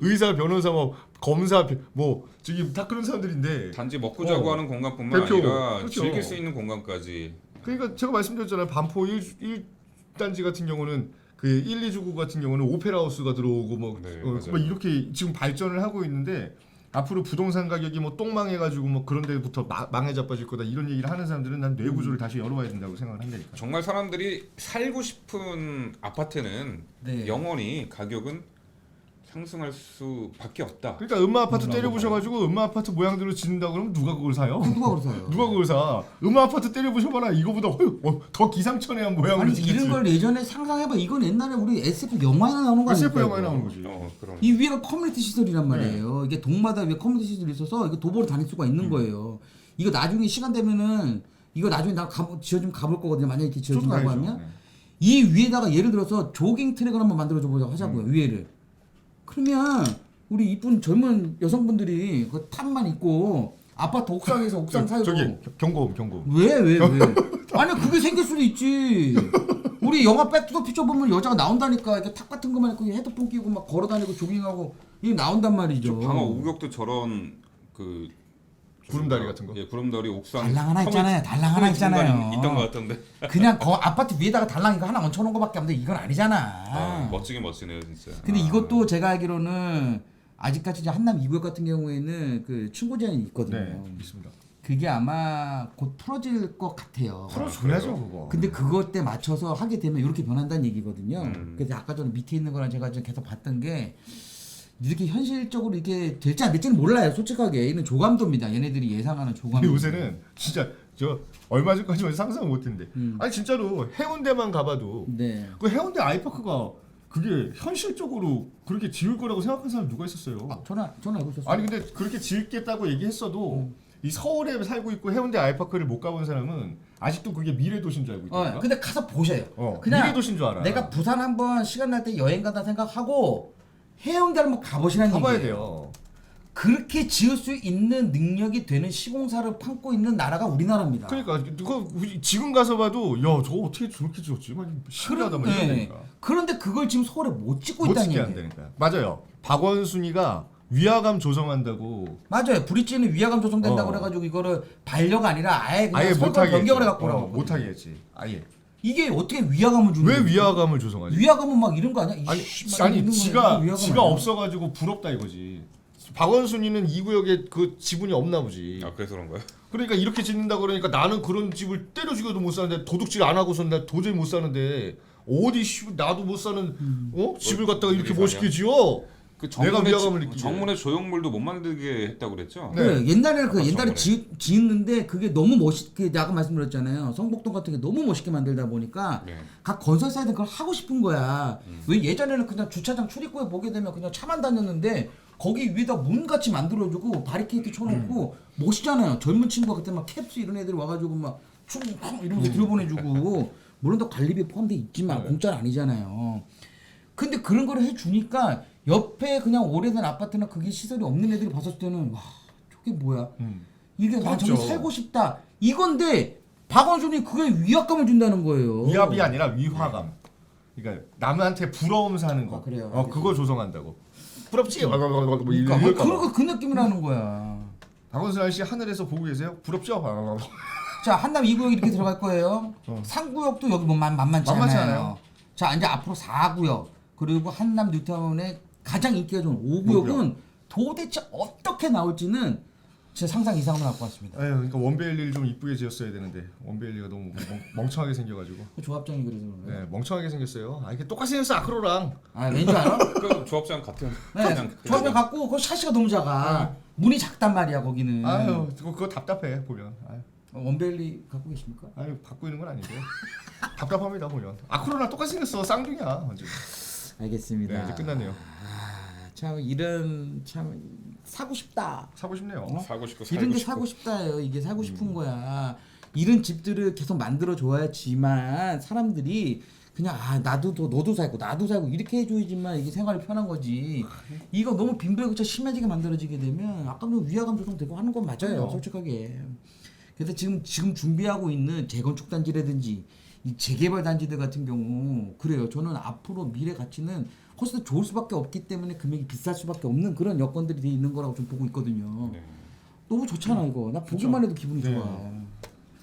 의사, 변호사, 뭐 검사, 뭐 지금 다 그런 사람들인데. 단지 먹고 자고 하는 공간뿐만 대표. 아니라 그렇죠. 즐길 수 있는 공간까지. 그러니까 제가 말씀드렸잖아요. 반포 1단지 같은 경우는 그 1, 2주구 같은 경우는 오페라 하우스가 들어오고 뭐, 네, 뭐 맞아요. 이렇게 지금 발전을 하고 있는데 앞으로 부동산 가격이 뭐 똥망해가지고 뭐 그런 데부터 망해 자빠질 거다 이런 얘기를 하는 사람들은 난 뇌구조를 다시 열어봐야 된다고 생각을 한다니까. 정말 사람들이 살고 싶은 아파트는 네. 영원히 가격은 상승할 수밖에 없다. 그러니까 음마 아파트 때려 부셔가지고 음마 아파트 모양대로 짓는다 그러면 누가 그걸 사요? 누가 그러세요? 누가 그걸 사? 음마 아파트 때려 부셔봐라 이거보다 더 기상천외한 모양으로 아니 짓겠지. 이런 걸 예전에 상상해봐. 이건 옛날에 우리 SF 영화에 나오는 거 아니에요? SF 영화에 나오는 거지. 그럼. 이 위에가 커뮤니티 시설이란 말이에요. 이게 동마다 위에 커뮤니티 시설이 있어서 이거 도보로 다닐 수가 있는 거예요. 이거 나중에 시간 되면은 이거 나중에 나 지어주면 가볼 거거든요. 만약에 이렇게 지어준다고 저도 가야죠. 하면 네. 이 위에다가 예를 들어서 조깅 트랙을 한번 만들어줘 보자고 하자고요. 위에를. 그러면 우리 이쁜 젊은 여성분들이 그 탑만 입고 아파트 옥상에서 옥상 사이로 저기 경고음. 왜? 아니 그게 생길 수도 있지. 우리 영화 백투더 퓨처 보면 여자가 나온다니까. 이렇게 탑 같은 거만 입고 헤드폰 끼고 막 걸어다니고 조깅하고 이게 나온단 말이죠. 방어 우격도 저런 그 구름다리 같은 거? 예, 구름다리 옥상 달랑 하나 있잖아요. 달랑 하나 있잖아요. 있던 것 같던데. 그냥 아파트 위에다가 달랑 이거 하나 얹혀놓은 거밖에 없는데 이건 아니잖아. 멋지긴 멋지네요 진짜. 근데 이것도 제가 알기로는 아직까지 이제 한남 2구역 같은 경우에는 그 층고 제한이 있거든요. 네, 있습니다. 그게 아마 곧 풀어질 것 같아요. 풀어줘야죠 그거. 근데 그것 때 맞춰서 하게 되면 이렇게 변한다는 얘기거든요. 그래서 아까 전에 밑에 있는 거랑 제가 좀 계속 봤던 게 이렇게 현실적으로 이렇게 될지 안 될지는 몰라요. 솔직하게 이는 조감도입니다. 얘네들이 예상하는 조감도. 근데 요새는 진짜 저 얼마 전까지만 상상 못했는데 아니 진짜로 해운대만 가봐도 네. 그 해운대 아이파크가 그게 현실적으로 그렇게 지을 거라고 생각한 사람 누가 있었어요? 전화 알고 있었어요. 아니 근데 그렇게 지을겠다고 얘기했어도 이 서울에 살고 있고 해운대 아이파크를 못 가본 사람은 아직도 그게 미래 도시인 줄 알고 있다니까. 근데 가서 보셔요. 그냥 미래 도시인 줄 알아. 내가 부산 한번 시간 날 때 여행 가다 생각하고 해운대를 한번 가보시라는 가봐야 얘기예요. 돼요. 그렇게 지을 수 있는 능력이 되는 시공사를 판고 있는 나라가 우리나라입니다. 그러니까 그거 지금 가서 봐도 야 저거 어떻게 저렇게 지었지? 신기하다 막 이러니까. 그런데 그걸 지금 서울에 못 짓고 못 있다는 짓게 얘기예요. 한다니까. 맞아요. 박원순이가 위화감 조성한다고 맞아요. 브릿지는 위화감 조성된다고 그래가지고 이거를 반려가 아니라 아예 그냥 아예 설정 못하게 변경을 했지. 해갖고 오라고. 못하게 했지. 아예. 이게 어떻게 위화감을 주는 왜 거야? 위화감을 조성하지? 위화감은 막 이런 거 아니야? 아니 지가 없어가지고 부럽다 이거지. 박원순이는 이 구역에 그 지분이 없나 보지. 아 그래서 그런 거예요? 그러니까 이렇게 짓는다 그러니까 나는 그런 집을 때려 죽여도 못 사는데 도둑질 안 하고선 나 도저히 못 사는데 어디 나도 못 사는 집을 갖다가 이렇게 멋있게 지어. 그 내가 위화감을 느끼게. 정문에 조형물도 못 만들게 했다고 그랬죠? 네. 그래 옛날에는 옛날에 정문에. 지었는데 그게 너무 멋있게 아까 말씀드렸잖아요. 성북동 같은 게 너무 멋있게 만들다 보니까 네. 각 건설사들은 그걸 하고 싶은 거야. 왜 예전에는 그냥 주차장 출입구에 보게 되면 그냥 차만 다녔는데 거기 위에다 문같이 만들어주고 바리케이트 쳐놓고 멋있잖아요. 젊은 친구가 그때 막 캡스 이런 애들이 와가지고 막 춤 이러면서 들여보내주고 물론 또 관리비 포함돼 있지만 공짜는 아니잖아요. 근데 그런 거를 해주니까 옆에 그냥 오래된 아파트나 그게 시설이 없는 애들이 봤을 때는 와 저게 뭐야 이게 나 저기 그렇죠. 살고 싶다 이건데 박원순이 그게 위압감을 준다는 거예요. 위압이 아니라 위화감. 그러니까 남한테 부러움 사는 거. 그래요. 그거 조성한다고. 부럽지? 뭐 그러니까 뭐 그런 그 느낌을 하는 거야. 박원순 아저씨 하늘에서 보고 계세요? 부럽죠? 자 한남 2구역 이렇게 들어갈 거예요. 3구역도 여기 뭐 만만치 만만치 않아요. 않아요. 자 이제 앞으로 4구역 그리고 한남 뉴타운의 가장 인기가 좋은 5구역은 도대체 어떻게 나올지는 제 상상 이상으로 나올 것 같습니다. 아유, 그러니까 원베일리를 좀 이쁘게 지었어야 되는데 원베일리가 너무 멍청하게 생겨가지고. 그 조합장이 그래서 그런 거예요. 네, 멍청하게 생겼어요. 이렇게 똑같이 생겼어 아크로랑. 아 왠지 알아? 그 조합장 같은. 네, 조합장 갖고 그 샤시가 너무 작아. 문이 작단 말이야 거기는. 아유, 그거 답답해 보면. 아유, 원벨리 갖고 계십니까? 아유 갖고 있는 건 아니고요. 답답합니다 보면. 아크로랑 똑같이 생겼어 쌍둥이야 완전. 알겠습니다. 네, 이제 끝났네요. 참 이런 참 사고 싶다. 사고 싶네요. 사고 싶고 이런 게 살고 사고 싶고. 싶다예요. 이게 사고 싶은 거야. 이런 집들을 계속 만들어 줘야지만 사람들이 그냥 나도 너도 살고 나도 살고 이렇게 해줘야지만 이게 생활이 편한 거지. 이거 너무 빈부격차 심해지게 만들어지게 되면 아까 좀 위화감 조성되고 하는 건 맞아요. 솔직하게. 그래서 지금 준비하고 있는 재건축 단지라든지 이 재개발 단지들 같은 경우 그래요. 저는 앞으로 미래 가치는 훨씬 더 좋을 수밖에 없기 때문에 금액이 비쌀 수밖에 없는 그런 여건들이 돼 있는 거라고 좀 보고 있거든요. 네. 너무 좋잖아 이거. 나 보기만 해도 기분이 네. 좋아.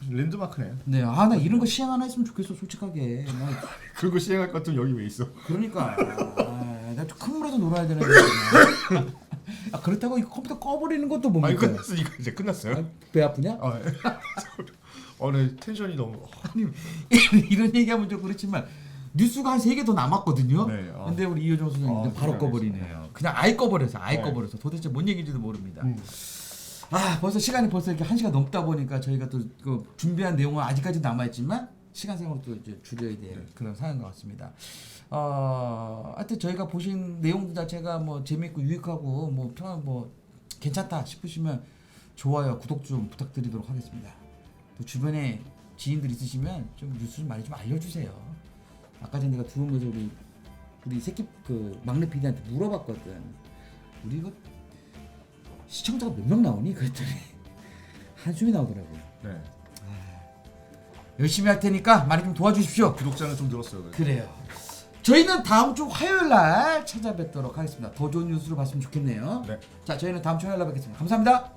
랜드마크네. 네, 나 이런 거 시행 하나 했으면 좋겠어 솔직하게. 나 그거 시행할 것 같으면 여기 왜 있어? 그러니까 나좀 큰 물에서 놀아야 되는 거야. 그렇다고 이 컴퓨터 꺼버리는 것도 뭡니까? 아니 끝났으니까 이제 끝났어요. 배 아프냐? 네, 텐션이 너무. 아니 이런 얘기하면 좀 그렇지만 뉴스가 한 3개 더 남았거든요. 네, 근데 우리 이효정 선생님도 바로 그냥 꺼버리네요. 그냥 아예 꺼버려서 네. 꺼버려서 도대체 뭔 얘기인지도 모릅니다. 벌써 시간이 벌써 이렇게 1시간 넘다 보니까 저희가 또 그 준비한 내용은 아직까지 남아있지만 시간상으로 또 이제 줄여야 될 그런 상황인 것 같습니다. 하여튼 저희가 보신 내용 자체가 뭐 재밌고 유익하고 뭐 괜찮다 싶으시면 좋아요, 구독 좀 부탁드리도록 하겠습니다. 또 주변에 지인들 있으시면 좀 뉴스 좀 많이 좀 알려주세요. 아까 전에 내가 들어오면서 우리 새끼 그 막내 PD한테 물어봤거든. 우리 이거 시청자가 몇 명 나오니? 그랬더니 한숨이 나오더라고요. 네. 열심히 할 테니까 많이 좀 도와주십시오. 구독자는 좀 늘었어요. 그래도. 그래요. 저희는 다음 주 화요일 날 찾아뵙도록 하겠습니다. 더 좋은 뉴스로 봤으면 좋겠네요. 네. 자, 저희는 다음 주 화요일 날 뵙겠습니다. 감사합니다.